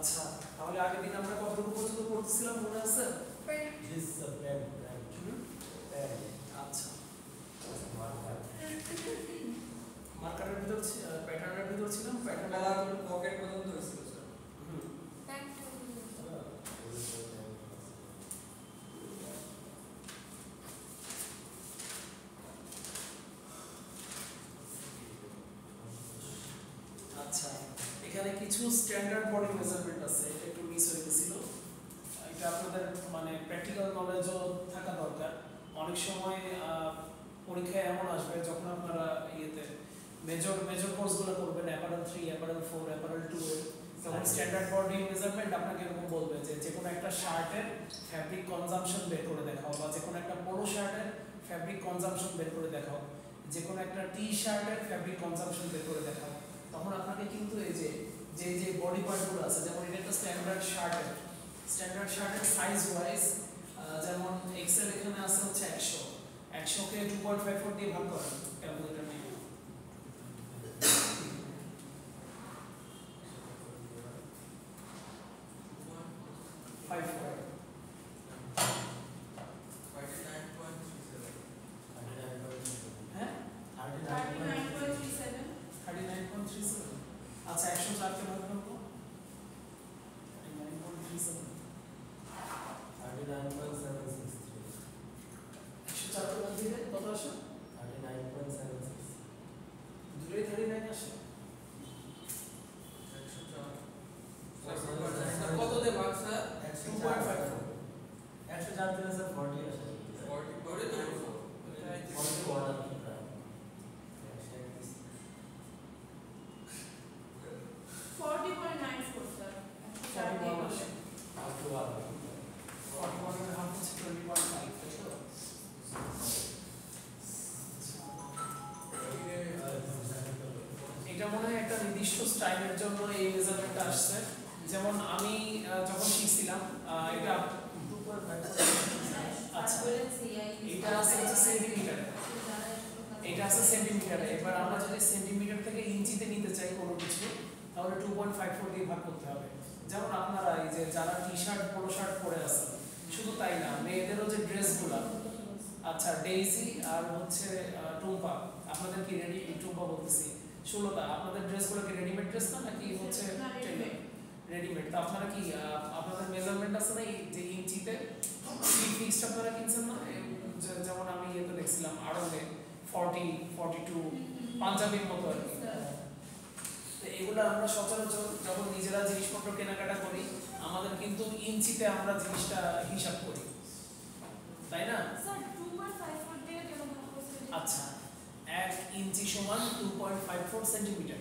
আচ্ছা তাহলে আগের দিন আমরা কতটুকু পর্যন্ত পড়তেছিলাম মনে আছে? This is a pen. Pen. আচ্ছা Marker. মার্কারের ভিতর প্যাটার্নের ভিতর ছিলাম প্যাটার্ন কালার পকেট পর্যন্ত হয়েছিল স্যার। আচ্ছা এখানে কিছু স্ট্যান্ডার্ড বডি মেজারমেন্ট আছে, এটা একটু মিস হয়ে গেছিল। এটা আপনাদের মানে প্র্যাকটিক্যাল নলেজও থাকা দরকার। অনেক সময় পরীক্ষায় এমন আসবে যখন আপনারা ইয়েতে মেজর কোর্সগুলো করবেন, অ্যাপারেল 3, অ্যাপারেল 4, অ্যাপারেল 2 এর, তখন স্ট্যান্ডার্ড বডি মেজারমেন্ট আপনাকে এরকম বলবে যে কোনো একটা শার্টের ফ্যাব্রিক কনজাম্পশন বের করে দেখাও, বা যে কোনো একটা পোলো শার্টের ফ্যাব্রিক কনজাম্পশন বের করে দেখাও, যে কোনো একটা টি শার্টের ফ্যাব্রিক কনজাম্পশন বের করে দেখাও। তখন আপনাকে কিন্তু এই যে বডি পার্টগুলো আছে, যেমন এটা একটা স্ট্যান্ডার্ড শার্টের সাইজ ওয়াইজ, যেমন এক্সেল এখানে আছে হচ্ছে 100 কে 2.54 দিয়ে ভাগ করেন ক্যালকুলেটর নিয়ে। 54 হ্যাঁ 39.37 39.37। আচ্ছা 104 কে ভাগ করব 39.37, 39.763. 104 কে ভাগ দিলে কত আসে? 39.76. দূরে 39 আসে। কত দে ভাগ স্যার? 2.54 104 থেকে স্যার 40 আসে। 40 করে তো 40 কোয়ার্টার কি প্রায় 40.94 sir 41 আসে। 41. 41 এর হাফ হচ্ছে 20.5, তাই তো? এটা মনে হয় একটা নির্দিষ্ট স্টাইলের জন্য এই মেজারমেন্টটা আসছে। যেমন আমি যখন শিখছিলাম এটা 2.5, আচ্ছা এটা আছে হচ্ছে সেন্টিমিটারে, এটা আছে সেন্টিমিটারে। এবার আমরা যদি সেন্টিমিটার থেকে ইঞ্চিতে নিতে চাই কোনো কিছু, তাহলে 2.54 দিয়ে ভাগ করতে হবে। যেমন আপনারা এই যে যারা টি শার্ট পোলো শার্ট পরে আছেন, শুধু তাই না, মেয়েদেরও যে ড্রেসগুলো, আচ্ছা ডেইজি আর হচ্ছে টুম্পা, আপনাদের কি টুম্পা বলতেছি, ষোলতা, আপনাদের ড্রেসগুলো কি রেডিমেড ড্রেস না নাকি হচ্ছে রেডিমেড? তো আপনারা কি আপনাদের মেজারমেন্ট আছে না যে ইঞ্চিতে ফিক্সড আপনারা কিনছেন না? যেমন আমি ইয়েতে দেখছিলাম আড়লে 40, 42 পাঞ্জাবির মতো আর কি। তো এগুলো আমরা সচরাচর যখন নিজেরা জিনিসপত্র কেনাকাটা করি, আমাদের কিন্তু ইঞ্চিতে আমরা জিনিসটা হিসাব করি, তাই না? স্যার 2.54 দিয়ে কেন ভাগ করছেন? আচ্ছা 1 ইঞ্চি সমান 2.54 সেন্টিমিটার,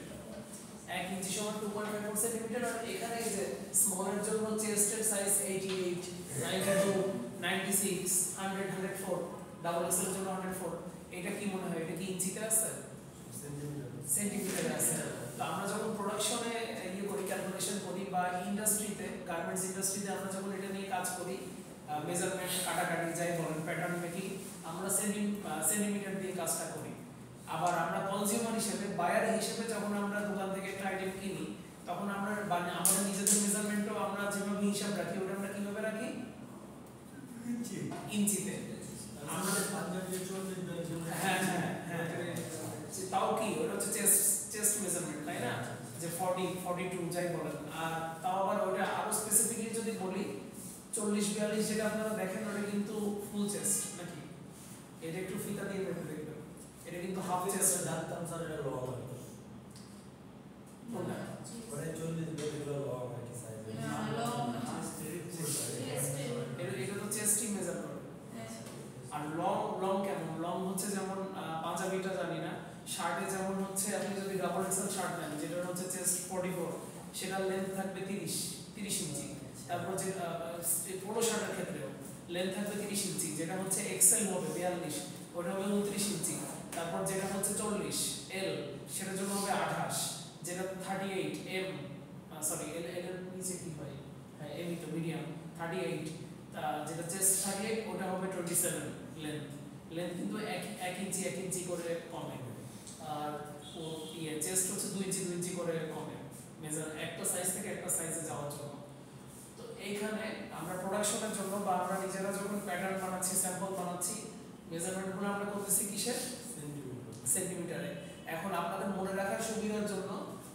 1 ইঞ্চি সমান 2.54 সেন্টিমিটার। আর এখানে এই যে স্মলের জন্য চেস্টের সাইজ 88, 92, 96, 100, 104, ডাবল এক্সেল এর জন্য 104। এটা কি মনে হয়, এটা কি ইঞ্চিতে আছে? সেন্টিমিটারে আছে। তো আমরা যখন প্রোডাকশনে ইয়ে করি, ক্যালকুলেশন করি, বা ইন্ডাস্ট্রিতে, গার্মেন্টস ইন্ডাস্ট্রিতে আমরা যখন এটা নিয়ে কাজ করি, মেজারমেন্ট কাটাকাটি যাই বলেন, প্যাটার্ন মেকিং, আমরা সেন্টিমিটার দিয়ে কাজটা করি। আবার আমরা কনজিউমার হিসেবে, বায়ার হিসেবে যখন আমরা দোকান থেকে একটা আইটেম কিনি, তখন আমরা আমাদের নিজেদের মেজারমেন্টও আমরা যেভাবে হিসাব রাখি, ওটা আমরা কিভাবে রাখি? ইঞ্চিতে। আমাদের হ্যাঁ হ্যাঁ হ্যাঁ, তাও কি ওটা হচ্ছে চেস্ট মেজারমেন্ট, তাই না? যে 40, 42 যাই বলেন। আর তাও আবার ওটা আরো স্পেসিফিকলি যদি বলি, 40, 42 যেটা আপনারা দেখেন, ওটা কিন্তু ফুল চেস্ট নাকি? এটা একটু ফিতা দিয়ে দেখে দেখবেন, এটা কিন্তু হাফ চেস্ট। জানতাম স্যার এটা লং হয়। কোনটা? মানে 40 বেগুলো লং হয় কি সাইজ? না লং এটা তো চেস্টই মেজার করে। আর লং কেমন? লং হচ্ছে যেমন পাঞ্জাবিটা জানি না, শার্টে যেমন হচ্ছে আপনি যদি ডাবল এক্সেল শার্ট নেন, যেটা হচ্ছে চেস্ট 44, সেটার লেন্থ থাকবে 30 ইঞ্চি। তারপর যে পোলো শার্টের ক্ষেত্রেও লেন্থ থাকবে 30 ইঞ্চি, যেটা হচ্ছে এক্সেল হবে 42, ওটা হবে 29 ইঞ্চি। তারপর যেটা হচ্ছে 40 এল, সেটার জন্য হবে 28, যেটা 38 এম, সরি এল এর নিচে কি হয়, হ্যাঁ এমই তো মিডিয়াম 38, যেটা চেস্ট 38, ওটা হবে 27 লেন্থ কিন্তু 1 ইঞ্চি করে কমে। আর ও চেস্ট হচ্ছে 2 ইঞ্চি করে কমে, মেজার একটা সাইজ থেকে একটা সাইজে যাওয়ার জন্য। আপনাদের মনে রাখার সুবিধার জন্য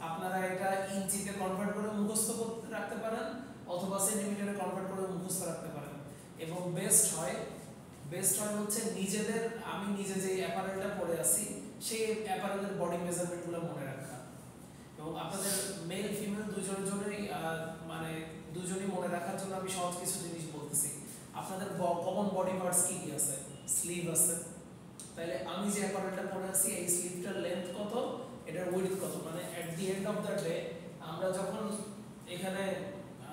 আপনারা এটা ইঞ্চিতে কনভার্ট করে মুখস্থ করতে রাখতে পারেন অথবা সেন্টিমিটারে কনভার্ট করে মুখস্থ রাখতে পারেন এবং বেস্ট হয় হচ্ছে নিজেদের আমি নিজে যে অ্যাপারেলটা পরে আছি সেই অ্যাপারেলের বডি মেজারমেন্টগুলো মনে রাখা এবং আপনাদের মেল ফিমেল দুজনেই মানে দুজনেই মনে রাখার জন্য আমি সহজ কিছু জিনিস বলতেছি আপনাদের কমন বডি পার্টস কি কি আছে স্লিভ আছে তাহলে আমি যে অ্যাপারেলটা পরে আছি এই স্লিভটার লেন্থ কত এটার উইডথ কত মানে at the end of the day আমরা যখন এখানে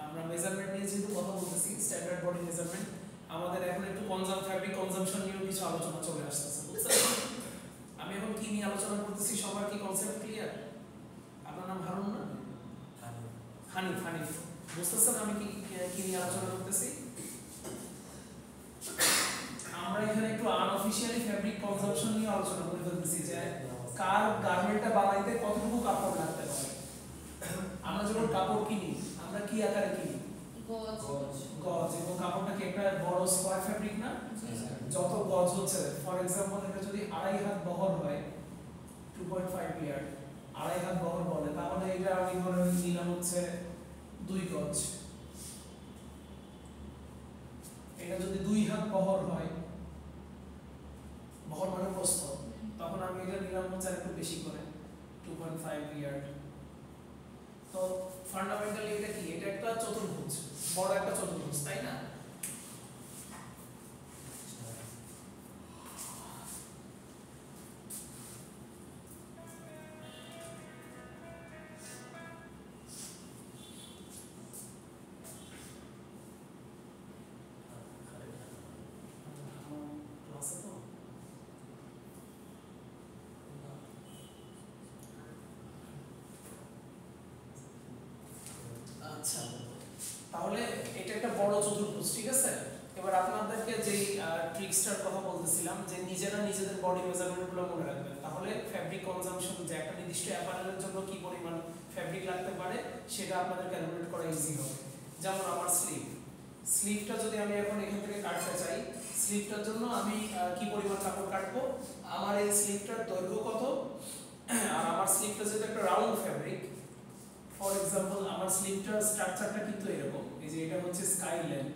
আমরা মেজারমেন্ট নিয়ে যেহেতু কথা বলতেছি স্ট্যান্ডার্ড বডি মেজারমেন্ট আমাদের এখন একটু ফ্যাব্রিক কনজাম্পশন নিয়েও কিছু আলোচনা চলে আসতেছে বুঝছেন আমি এখন কি নিয়ে আলোচনা করতেছি সবার কি কনসেপ্ট ক্লিয়ার আপনার নাম হারুন না হানিফ বুঝতেছেন আমি কি নিয়ে আলোচনা করতেছি আমরা এখানে একটু আনঅফিশিয়ালি ফ্যাব্রিক কনজাম্পশন নিয়ে আলোচনা করে ফেলতেছি যে কার গার্মেন্টটা বানাইতে কতটুকু কাপড় লাগতে পারে আমরা যখন কাপড় কিনি আমরা কি আকারে কিনি গজ এবং কাপড়টা কি একটা বড় স্কয়ার ফ্যাব্রিক না যত গজ হচ্ছে ফর এক্সাম্পল এটা যদি 2.5 হাত বহর হয় 2.5 ইয়ার্ড 2.5 হাত বহর বলে তাহলে এটা আমি ধরে নিলাম হচ্ছে 2 গজ এটা যদি 2 হাত বহর হয় বহর মানে প্রস্থ তখন আমি এটা নিলাম হচ্ছে একটু বেশি করে 2.5 ইয়ার্ড তো ফান্ডামেন্টালি এটা কি এটা একটা চতুর্ভুজ বড় একটা চতুর্ভুজ তাই না আচ্ছা তাহলে এটা একটা বড় চতুর্ভুজ ঠিক আছে এবার আপনাদেরকে যে ট্রিক্সটার কথা বলতেছিলাম যে নিজেরা নিজেদের বডি মেজারমেন্টগুলো মনে রাখবেন তাহলে ফ্যাব্রিক কনজাম্পশন যে একটা নির্দিষ্ট অ্যাপারেলের জন্য কি পরিমাণ ফ্যাব্রিক লাগতে পারে সেটা আপনাদের ক্যালকুলেট করা ইজি হবে যেমন আমার স্লিভটা যদি আমি এখন এখান থেকে কাটতে চাই স্লিভটার জন্য আমি কি পরিমাণ কাপড় কাটবো আমার এই স্লিভটার দৈর্ঘ্য কত আর আমার স্লিভটা যেটা একটা রাউন্ড ফ্যাব্রিক ফর এক্সাম্পল আমার স্লিভটার স্ট্রাকচারটা কিন্তু এরকম এই যে এটা হচ্ছে স্কাই লেন্থ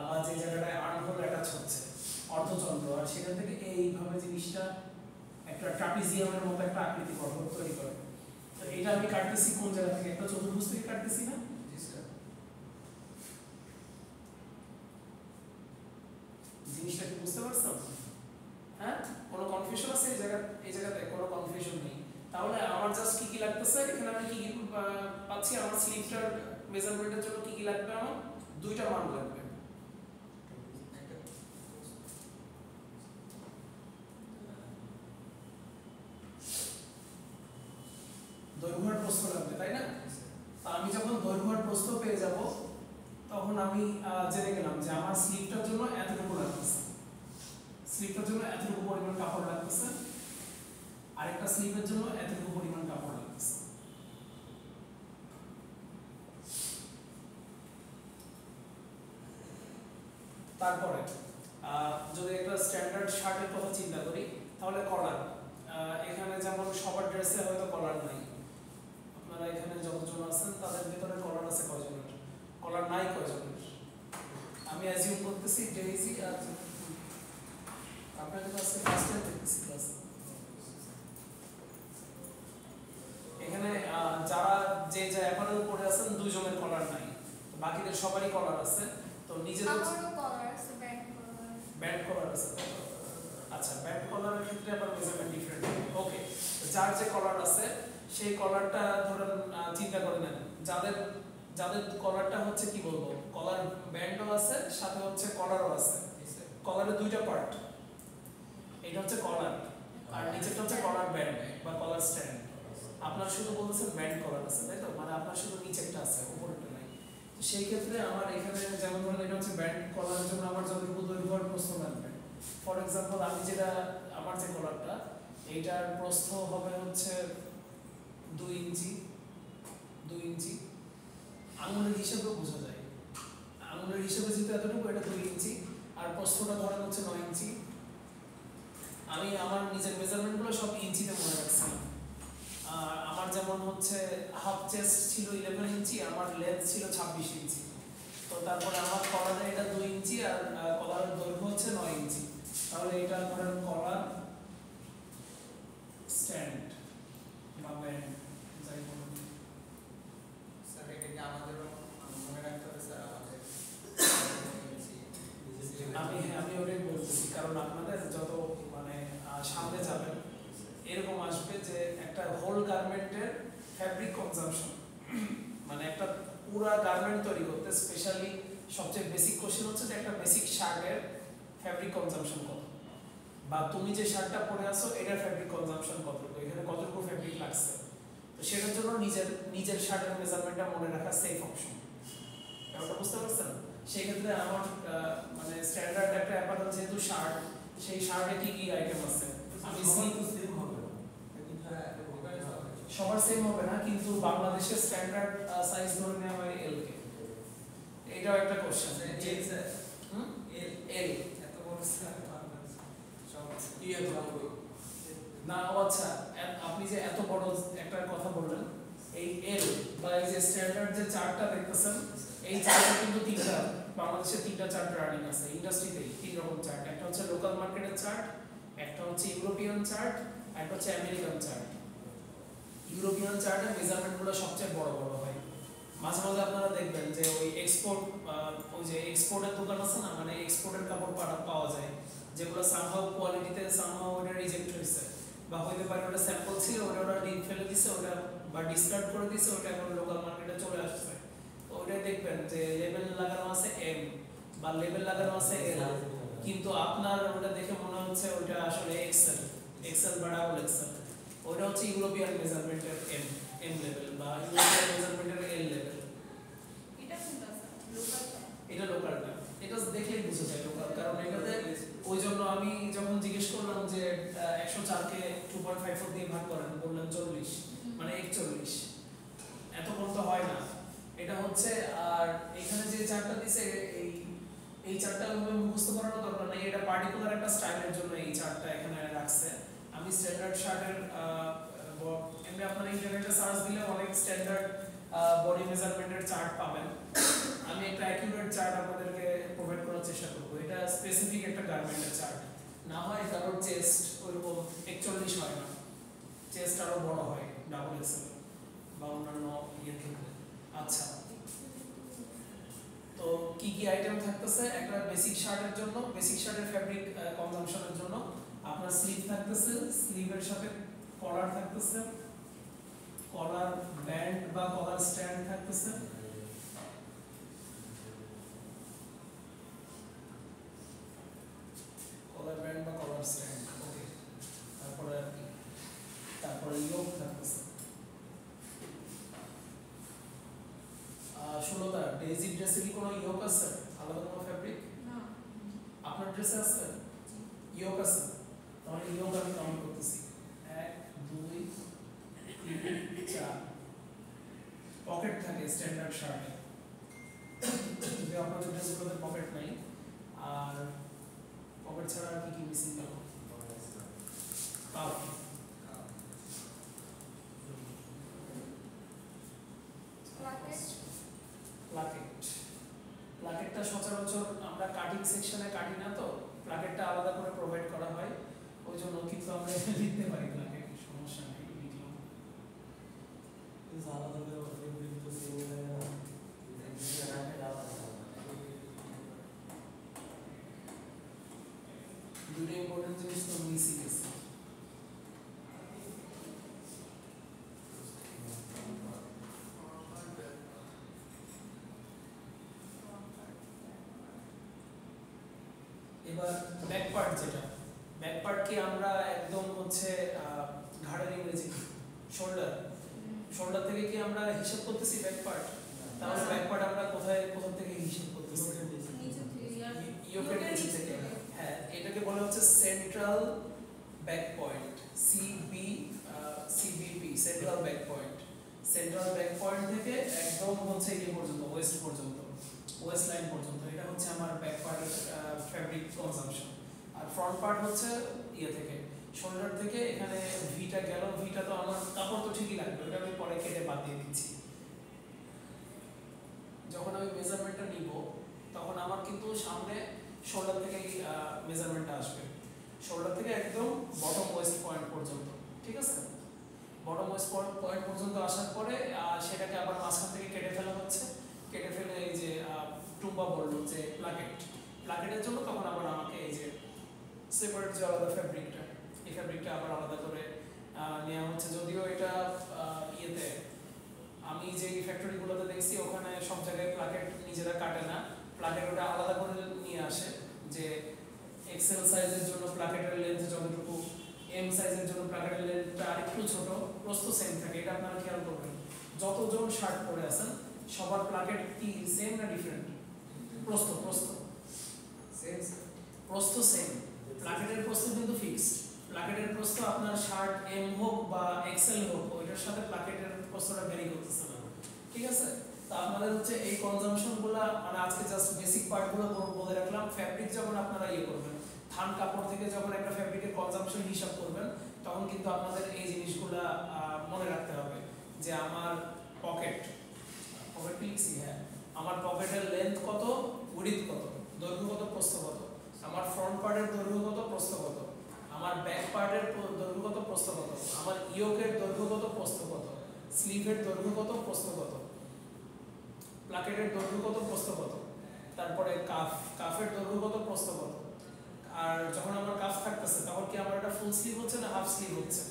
বা যে জায়গাটায় আর্মহোল অ্যাটাচ হচ্ছে অর্ধচন্দ্র আর সেখান থেকে এইভাবে জিনিসটা একটা ট্রাপিজিয়ামের মতো একটা আকৃতি গঠন তৈরি করে তো এটা আমি কাটতেছি কোন জায়গা থেকে একটা চতুর্ভুজ থেকে কাটতেছি না জি স্যার জিনিসটা কি বুঝতে পারছো হ্যাঁ কোনো কনফিউশন আছে এই জায়গাতে কোনো কনফিউশন নেই তাহলে আমার জাস্ট কি লাগতেছে এখানে আমি কি পাচ্ছি আমার স্লিভটার মেজারমেন্টের জন্য কি লাগবে আমার দুইটা মান লাগবে দৈর্ঘ্য আর প্রস্থ লাগবে তাই না আমি যখন দৈর্ঘ্য আর প্রস্থ পেয়ে যাব তখন আমি জেনে গেলাম যে আমার স্লিভটার জন্য এতটুকু লাগতেছে স্লিভটার জন্য এতটুকু পরিমাণ কাপড় লাগতেছে আরেকটা স্লিভের জন্য এতটুকু পরিমাণ কাপড় লাগতেছে তারপরে যদি একটা স্ট্যান্ডার্ড শার্টের কথা চিন্তা করি তাহলে কলার এখানে যেমন সবার ড্রেসে হয়তো কলার নাই আপনারা এখানে যতজন আছেন তাদের ভিতরে কলার আছে কয়জনের কলার নাই কয়জনের আমি অ্যাজিউম করতেছি ডেইজি আর আপনাদের কাছে ফার্স্ট টাইম দেখতেছি ক্লাস এখানে যারা যে অ্যাপারেল পরে আছেন দুইজনের কলার নাই বাকিদের সবারই কলার আছে তো নিজেদের আমারও কলার আছে ব্যান্ড কলার আছে আচ্ছা ব্যান্ড কলারের ক্ষেত্রে আবার মেজারমেন্ট ডিফারেন্ট ওকে যার যে কলার আছে সেই কলারটা ধরেন চিন্তা করে নেন যাদের কলারটা হচ্ছে কি বলবো কলার ব্যান্ডও আছে সাথে হচ্ছে কলারও আছে কলারের দুইটা পার্ট এটা হচ্ছে কলার আর নিচেরটা হচ্ছে কলার ব্যান্ড বা কলার স্ট্যান্ড আপনার শুধু বলতেছেন ব্যান্ড কলার আছে তাই তো মানে আপনার শুধু নিচেরটা আছে উপরেরটা নাই তো সেই ক্ষেত্রে আমার এখানে যেমন ধরেন এটা হচ্ছে ব্যান্ড কলারের জন্য আমার যতটুকু দৈর্ঘ্য আর প্রস্থ লাগবে ফর এক্সাম্পল আমি যেটা আমার যে কলারটা এইটার প্রস্থ হবে হচ্ছে 2 ইঞ্চি আঙুলের হিসেবেও বোঝা যায় আঙুলের হিসেবে যেহেতু এতটুকু এটা 2 ইঞ্চি আর প্রস্থটা ধরেন হচ্ছে 9 ইঞ্চি আমি আমার নিজের মেজারমেন্টগুলো সব ইঞ্চিতে মনে রাখছি আমার যেমন হচ্ছে হাফ চেস্ট ছিল 11 ইঞ্চি, আমার লেন্থ ছিল 26 ইঞ্চি। তো তারপরে আমার কলারে এটা 2 ইঞ্চি আর কলারের দৈর্ঘ্য হচ্ছে 9 ইঞ্চি। তাহলে এটা ধরেন কলার স্ট্যান্ড বা ব্যান্ড যাই বলুন। স্যার এটা কি আমাদেরও মনে রাখতে হবে স্যার আমাদের আমি ওটাই বলতেছি, কারণ আপনাদের যত মানে সামনে যাবেন এরকম আসবে যে একটা হোল গার্মেন্টের ফ্যাব্রিক কনজাম্পশন, মানে একটা পুরো গার্মেন্ট তৈরি করতে স্পেশালি সবচেয়ে বেসিক কোশ্চেন হচ্ছে যে একটা বেসিক শার্টের ফ্যাব্রিক কনজাম্পশন কত, বা তুমি যে শার্টটা পরে আছো এটার ফ্যাব্রিক কনজাম্পশন কত, এখানে কতটুকু ফ্যাব্রিক লাগছে। তো সেটার জন্য নিজের শার্টের মেজারমেন্টটা মনে রাখা সেফ অপশন। ব্যাপারটা বুঝতে পারছেন? সেই ক্ষেত্রে আমার মানে স্ট্যান্ডার্ড একটা অ্যাপারেল যেহেতু শার্ট, সেই শার্টে কি কি আইটেম আছে আমি সেম হবে না। সবার সেম হবে না, কিন্তু বাংলাদেশের স্ট্যান্ডার্ড সাইজ ধরে নেওয়া হয় এল কে। এটাও একটা কোশ্চেন। এল স্যার এল এত বড় স্যার সব না, আচ্ছা আপনি যে এত বড় একটা কথা বললেন, এই এল বা এই যে স্ট্যান্ডার্ড যে চার্টটা দেখতেছেন, এই চার্টে কিন্তু তিনটা বাংলাদেশে তিনটা চার্ট রানিং আছে ইন্ডাস্ট্রিতেই। তিন রকম চার্ট, একটা হচ্ছে লোকাল মার্কেটের চার্ট, একটা হচ্ছে ইউরোপিয়ান চার্ট, আর একটা হচ্ছে আমেরিকান চার্ট। ইউরোপিয়ান চার্টের মেজারমেন্টগুলো সবচেয়ে বড় বড় হয়। মাঝে মাঝে আপনারা দেখবেন যে ওই এক্সপোর্ট, ওই যে এক্সপোর্টের দোকান আছে না, মানে এক্সপোর্টের কাপড় পাওয়া যায় যেগুলো সামহাউ কোয়ালিটিতে সামহাউ ওটা রিজেক্ট হয়েছে, বা হইতে পারে ওটা স্যাম্পল ছিল, ওটা ডিপ ফেলে দিছে, ওটা বা ডিসকার্ড করে দিছে, ওটা এখন লোকাল মার্কেটে চলে আসছে। তো ওটা দেখবেন যে লেবেল লাগানো আছে এম বা লেবেল লাগানো আছে এল, কিন্তু আপনার ওটা দেখে মনে হচ্ছে ওটা আসলে এক্সেল, এক্সেল বা ডাবল এক্সেল। ওটা হচ্ছে ইউরোপিয়ান মেজারমেন্টের এম লেভেল বা ইউরোপিয়ান মেজারমেন্টের এল লেভেল। এটা কোনটা স্যার? লোকালটা? এটা লোকালটা, এটা দেখলেই বুঝা যায় লোকাল, কারণ এটাতে ওই জন্য আমি যখন জিজ্ঞেস করলাম যে 104 কে 2.54 দিয়ে ভাগ করেন, বললেন 40, মানে 41। এত কম তো হয় না, এটা হচ্ছে। আর এখানে যে চার্টটা দিছে এই চার্টটা ওইভাবে মুখস্থ করার দরকার নেই, এটা পার্টিকুলার একটা স্টাইলের জন্য এই চার্টটা এখানে রাখছে। আমি স্ট্যান্ডার্ড শার্টের এমনি আপনারা ইন্টারনেটে সার্চ দিলে অনেক স্ট্যান্ডার্ড বডি মেজারমেন্টের চার্ট পাবেন। আমি একটা অ্যাকিউরেট চার্ট আপনাদেরকে প্রোভাইড করার চেষ্টা করব। এটা স্পেসিফিক একটা গার্মেন্টের চার্ট না হয়, কারণ চেস্ট ওইরকম 41 হয় না, চেস্ট আরো বড় হয় ডাবল এক্সেল বা অন্যান্য ইয়ে থেকে। আচ্ছা, তো কি কি আইটেম থাকতেছে একটা বেসিক শার্টের জন্য? বেসিক শার্টের ফ্যাব্রিক কনজাম্পশনের জন্য আপনার স্লিভ থাকতেছে, স্লিভের সাথে কলার থাকতেছে, কলার ব্যান্ড বা কলার স্ট্যান্ড থাকতেছে, কলার ব্যান্ড বা কলার স্ট্যান্ড, ওকে। তারপরে ইয়োক থাকতেছে। 16টা ডেজি ড্রেসে কি কোনো ইয়োক আছে, আলাদা কোনো ফ্যাব্রিক? না। আপনার ড্রেসে আছে ইয়োক আছে? তাহলে ইয়োক আমি কাউন্ট করতেছি 1 2 3 4। পকেট থাকে স্ট্যান্ডার্ড শার্টে, যদি আপনাদের ড্রেসগুলোতে পকেট নাই। আর পকেট ছাড়া আর কি কি মিসিং গেল? পাও, প্লাকেট? প্লাকেটটা সচরাচর আমরা কাটিং সেকশনে কাটি না, তো প্লাকেটটা আলাদা করে প্রোভাইড করা হয় ওই জন্য, কিন্তু আমরা লিখতে পারি প্লাকেট, সমস্যা নেই, লিখলাম। আলাদা করে ফেব্রিক তো সেম লাগে না, দুটো ইম্পর্টেন্ট জিনিস তো মিসিং আছে। এবার ব্যাক পার্ট, যেটা ব্যাক পার্ট কি আমরা একদম হচ্ছে ঘাড়ের ইংরেজি শোল্ডার, শোল্ডার থেকে কি আমরা হিসাব করতেছি ব্যাক পার্ট? তাহলে ব্যাক পার্ট আমরা কোথা থেকে হিসাব করতেছি? নিচে থেকে ইয়োকের নিচে থেকে। হ্যাঁ, এটাকে বলা হচ্ছে central back point, CBP, central back point. Central back point থেকে একদম হচ্ছে এই পর্যন্ত, ওয়েস্ট পর্যন্ত, ওয়েস্ট লাইন পর্যন্ত, এটা হচ্ছে আমার ব্যাক পার্টের ফ্যাব্রিক কনজাম্পশন। আর ফ্রন্ট পার্ট হচ্ছে ইয়ে থেকে শোল্ডার থেকে এখানে ভিটা গেল, ভিটা তো আমার কাপড় তো ঠিকই লাগবে, ওটা আমি পরে কেটে বাদ দিয়ে দিচ্ছি। যখন আমি মেজারমেন্টটা নিব তখন আমার কিন্তু সামনে শোল্ডার থেকে মেজারমেন্টটা আসবে, শোল্ডার থেকে একদম বটম ওয়েস্ট পয়েন্ট পর্যন্ত, ঠিক আছে? বটম ওয়েস্ট পয়েন্ট পর্যন্ত আসার পরে সেটাকে আবার মাঝখান থেকে কেটে ফেলা হচ্ছে, কেটে ফেলে এই যে টুম্বা বললো যে প্লাকেটের জন্য তখন আবার আমাকে এই যে সেপারেট যে আলাদা ফ্যাব্রিকটা, এই ফ্যাব্রিকটা আবার আলাদা করে নেওয়া হচ্ছে। যদিও এটা ইয়েতে আমি যে ফ্যাক্টরিগুলোতে দেখছি ওখানে সব জায়গায় প্লাকেট নিজেরা কাটে না, প্লাকেট ওটা আলাদা করে নিয়ে আসে, যে এক্সেল সাইজের জন্য প্লাকেটের লেন্থ যতটুকু, এম সাইজের জন্য প্লাকেটের লেন্থটা আরেকটু ছোট, প্রস্থ সেম থাকে। এটা আপনারা খেয়াল করবেন, যতজন শার্ট পরে আছেন সবার প্লাকেট কি সেম না ডিফারেন্ট? প্রস্থ সেম প্রস্থ সেম, প্লাকেটের প্রস্থ কিন্তু ফিক্সড। প্লাকেটের প্রস্থ আপনার শার্ট এম হোক বা এক্সেল হোক ওইটার সাথে প্লাকেটের প্রস্থটা ভ্যারি করতেছে না, ঠিক আছে? তো আপনাদের হচ্ছে এই কনজাম্পশনগুলো মানে আজকে জাস্ট বেসিক পার্টগুলো বলে রাখলাম। ফ্যাব্রিক যখন আপনারা ইয়ে করবেন, থান কাপড় থেকে যখন একটা ফ্যাব্রিকের কনজাম্পশন হিসাব করবেন তখন কিন্তু আপনাদের এই জিনিসগুলো মনে রাখতে হবে যে আমার পকেট লিখছি, হ্যাঁ, আমার পকেটের লেন্থ কত, উইডথ কত, দৈর্ঘ্য কত, প্রস্থ কত, আমার ফ্রন্ট পার্টের দৈর্ঘ্য কত, প্রস্থ কত, আমার ব্যাক পার্টের দৈর্ঘ্য কত, প্রস্থ কত, আমার ইয়োকের দৈর্ঘ্য কত, প্রস্থ কত, স্লিভের দৈর্ঘ্য কত, প্রস্থ কত, প্লাকেটের দৈর্ঘ্য কত, প্রস্থ কত, তারপরে কাফের দৈর্ঘ্য কত, প্রস্থ কত। আর যখন আমার কাফ থাকতেছে তখন কি আমার এটা ফুল স্লিভ হচ্ছে না হাফ স্লিভ হচ্ছে?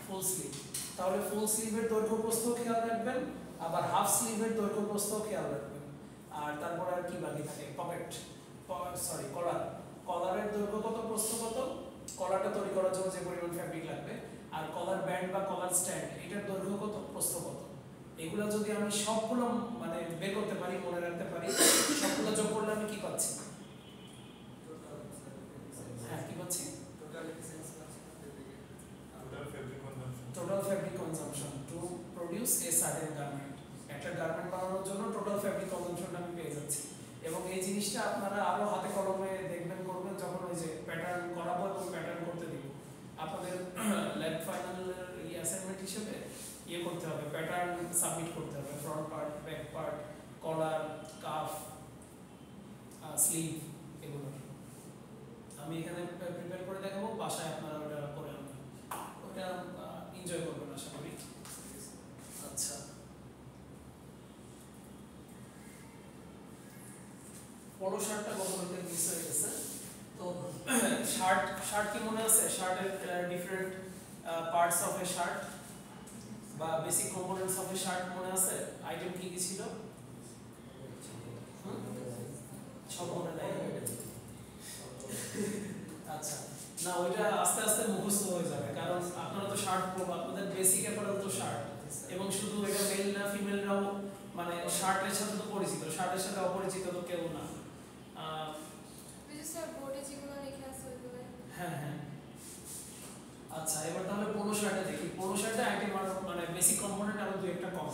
Full sleeve. তাহলে ফুল স্লিভের দৈর্ঘ্য প্রস্থ খেয়াল রাখবেন, আবার হাফ স্লিভের দৈর্ঘ্য প্রস্থ খেয়াল রাখবেন। আর তারপর আর কি বাকি থাকে? পকেট, কলারের দৈর্ঘ্য কত, প্রস্থ কত, কলারটা তৈরি করার জন্য যে পরিমাণ ফ্যাব্রিক লাগবে, আর কলার ব্যান্ড বা কলার স্ট্যান্ড এটার দৈর্ঘ্য কত, প্রস্থ কত। এগুলো যদি আমি সবগুলো মানে বের করতে পারি, মনে রাখতে পারি, সবগুলো যোগ করলে আমি কি পাচ্ছি? হ্যাঁ, কি পাচ্ছি? Total fabric consumption to produce a certain garment. একটা গার্মেন্ট বানানোর জন্য টোটাল ফ্যাব্রিক কনজাম্পশনটা আমি পেয়ে যাচ্ছি। এবং এই জিনিসটা আপনারা আরো হাতে কলমে দেখবেন, করবেন যখন ওই যে প্যাটার্ন করাবো এবং প্যাটার্ন করতে দিব। আপনাদের ল্যাব ফাইনালের অ্যাসাইনমেন্ট হিসেবে ইয়ে করতে হবে, প্যাটার্ন সাবমিট করতে হবে, ফ্রন্ট পার্ট, ব্যাক পার্ট, কলার, কাফ, স্লিভ, এগুলো আমি এখানে প্রিপেয়ার করে দেখাবো, বাসায় আপনারা ওটা করে আনবেন, ওটা এনজয় করবেন আশা করি। আচ্ছা, পলো শার্টটা গতকালকে মিস হয়ে গেছে। তো শার্ট কি মনে আছে? শার্টের different parts of a shirt বা basic components of a shirt মনে আছে? আইটেম কি কি ছিল? সব মনে নাই? আচ্ছা, না ওইটা আস্তে আস্তে মুখস্থ হয়ে যাবে, কারণ আপনারা তো শার্ট পরবেন, আপনাদের বেসিক অ্যাপারেল তো শার্ট, এবং শুধু এটা মেল না ফিমেলরাও মানে শার্টের সাথে তো পরিচিত, শার্টের সাথে অপরিচিত তো কেউ না। হ্যাঁ, আচ্ছা, এবার তাহলে পোলো শার্টে দেখি। পোলো শার্টে আইটেম মানে বেসিক কম্পোনেন্ট আরো দুই একটা কম।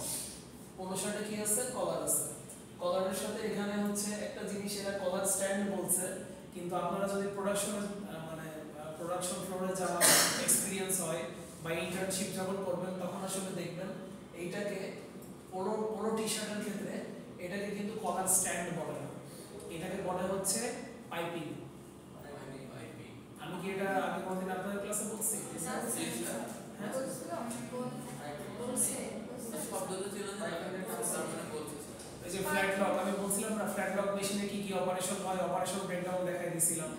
পোলো শার্টে কি আছে? কলার আছে। কলারের সাথে এখানে হচ্ছে একটা জিনিস, এরা কলার স্ট্যান্ড বলছে, কিন্তু আপনারা যদি প্রোডাকশন ফ্লোরে যাওয়া এক্সপিরিয়েন্স হয় বা ইন্টার্নশিপ যখন করবেন তখন আসলে দেখবেন এইটাকে পোলো টি শার্টের ক্ষেত্রে এটাকে কিন্তু কলার স্ট্যান্ড বলে না, এটাকে বলে হচ্ছে পাইপিং। আমি কি এটা আগে কোনদিন আপনাদের ক্লাসে বলছি? এই যে ফ্ল্যাট লক আমি বলছিলাম না, ফ্ল্যাট লক মেশিনে কি কি অপারেশন হয়, অপারেশন ব্রেকডাউন দেখাই দিছিলাম,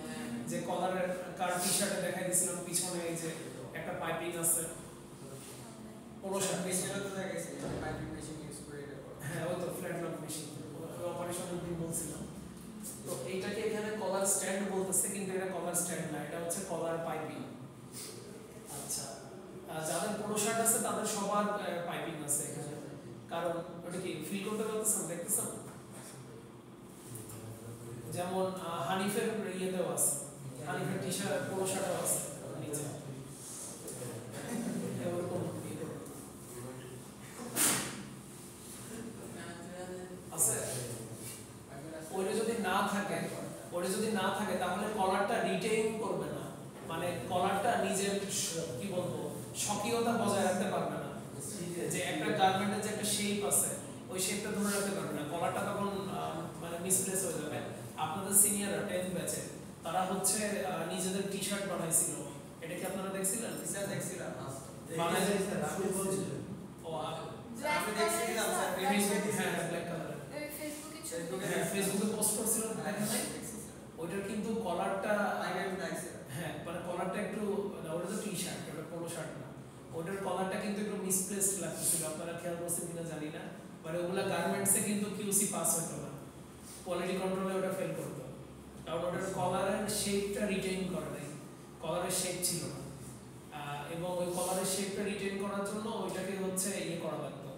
যে কলারের কার টি শার্টে দেখাই দিছিলাম পিছনে এই যে একটা পাইপিং আছে। পোলো শার্ট মেশিনও তো দেখাইছে, পাইপিং মেশিন ইউজ করে এটা করে। হ্যাঁ, ওই তো ফ্ল্যাট লক মেশিন, ওই অপারেশনের দিন বলছিলাম। তো এইটাকে এখানে কলার স্ট্যান্ড বলতেছে, কিন্তু এটা কলার স্ট্যান্ড না, এটা হচ্ছে কলার পাইপিং। আচ্ছা, যাদের পোলো শার্ট আছে তাদের সবার পাইপিং আছে এখানে, কারণ ওটা কি ফিল করতে পারতেছেন, দেখতেছেন? যেমন হানিফের ইয়েতেও আছে, হানিফের টি শার্ট পোলো শার্টও আছে নিচে এরকম আছে। ওইটা যদি না থাকে তাহলে কলারটা রিটেইন করবে না, মানে কলারটা নিজের কি বলবো স্বকীয়তা বজায় রাখতে পারবে না, যে একটা গার্মেন্টের যে একটা শেপ আছে ওই শেপটা ধরে রাখতে পারবে না, কলারটা তখন মানে মিসপ্লেস হয়ে যাবে। আপনাদের সিনিয়ররা 10th ব্যাচে তারা হচ্ছে নিজেদের টি শার্ট বানাইছিল, এটা কি আপনারা দেখছিলেন? স্যার দেখছিলাম বানাইছে আপনি বলছিলেন ও আমি দেখছিলাম স্যার হ্যাঁ ব্ল্যাক কালারের ফেসবুকে ফেসবুকে পোস্ট করছিল দেখেন নাই? ওইটার কিন্তু কলারটা হ্যাঁ মানে কলারটা একটু ওটা তো টি শার্ট, ওটা পোলো শার্ট না, ওটার কলারটা কিন্তু একটু মিসপ্লেসড লাগতেছিল, আপনারা খেয়াল করছেন কিনা জানি না। মানে ওগুলা গার্মেন্টসে কিন্তু কিউসি পাস হতো না, কোয়ালিটি কন্ট্রোলে ওটা ফেল করতো, কারণ ওটার কলারের শেপটা রিটেইন করে নাই, কলারের শেপ ছিল না। এবং ওই কলারের শেপটা রিটেইন করার জন্য ওইটাকে হচ্ছে ইয়ে করা লাগতো।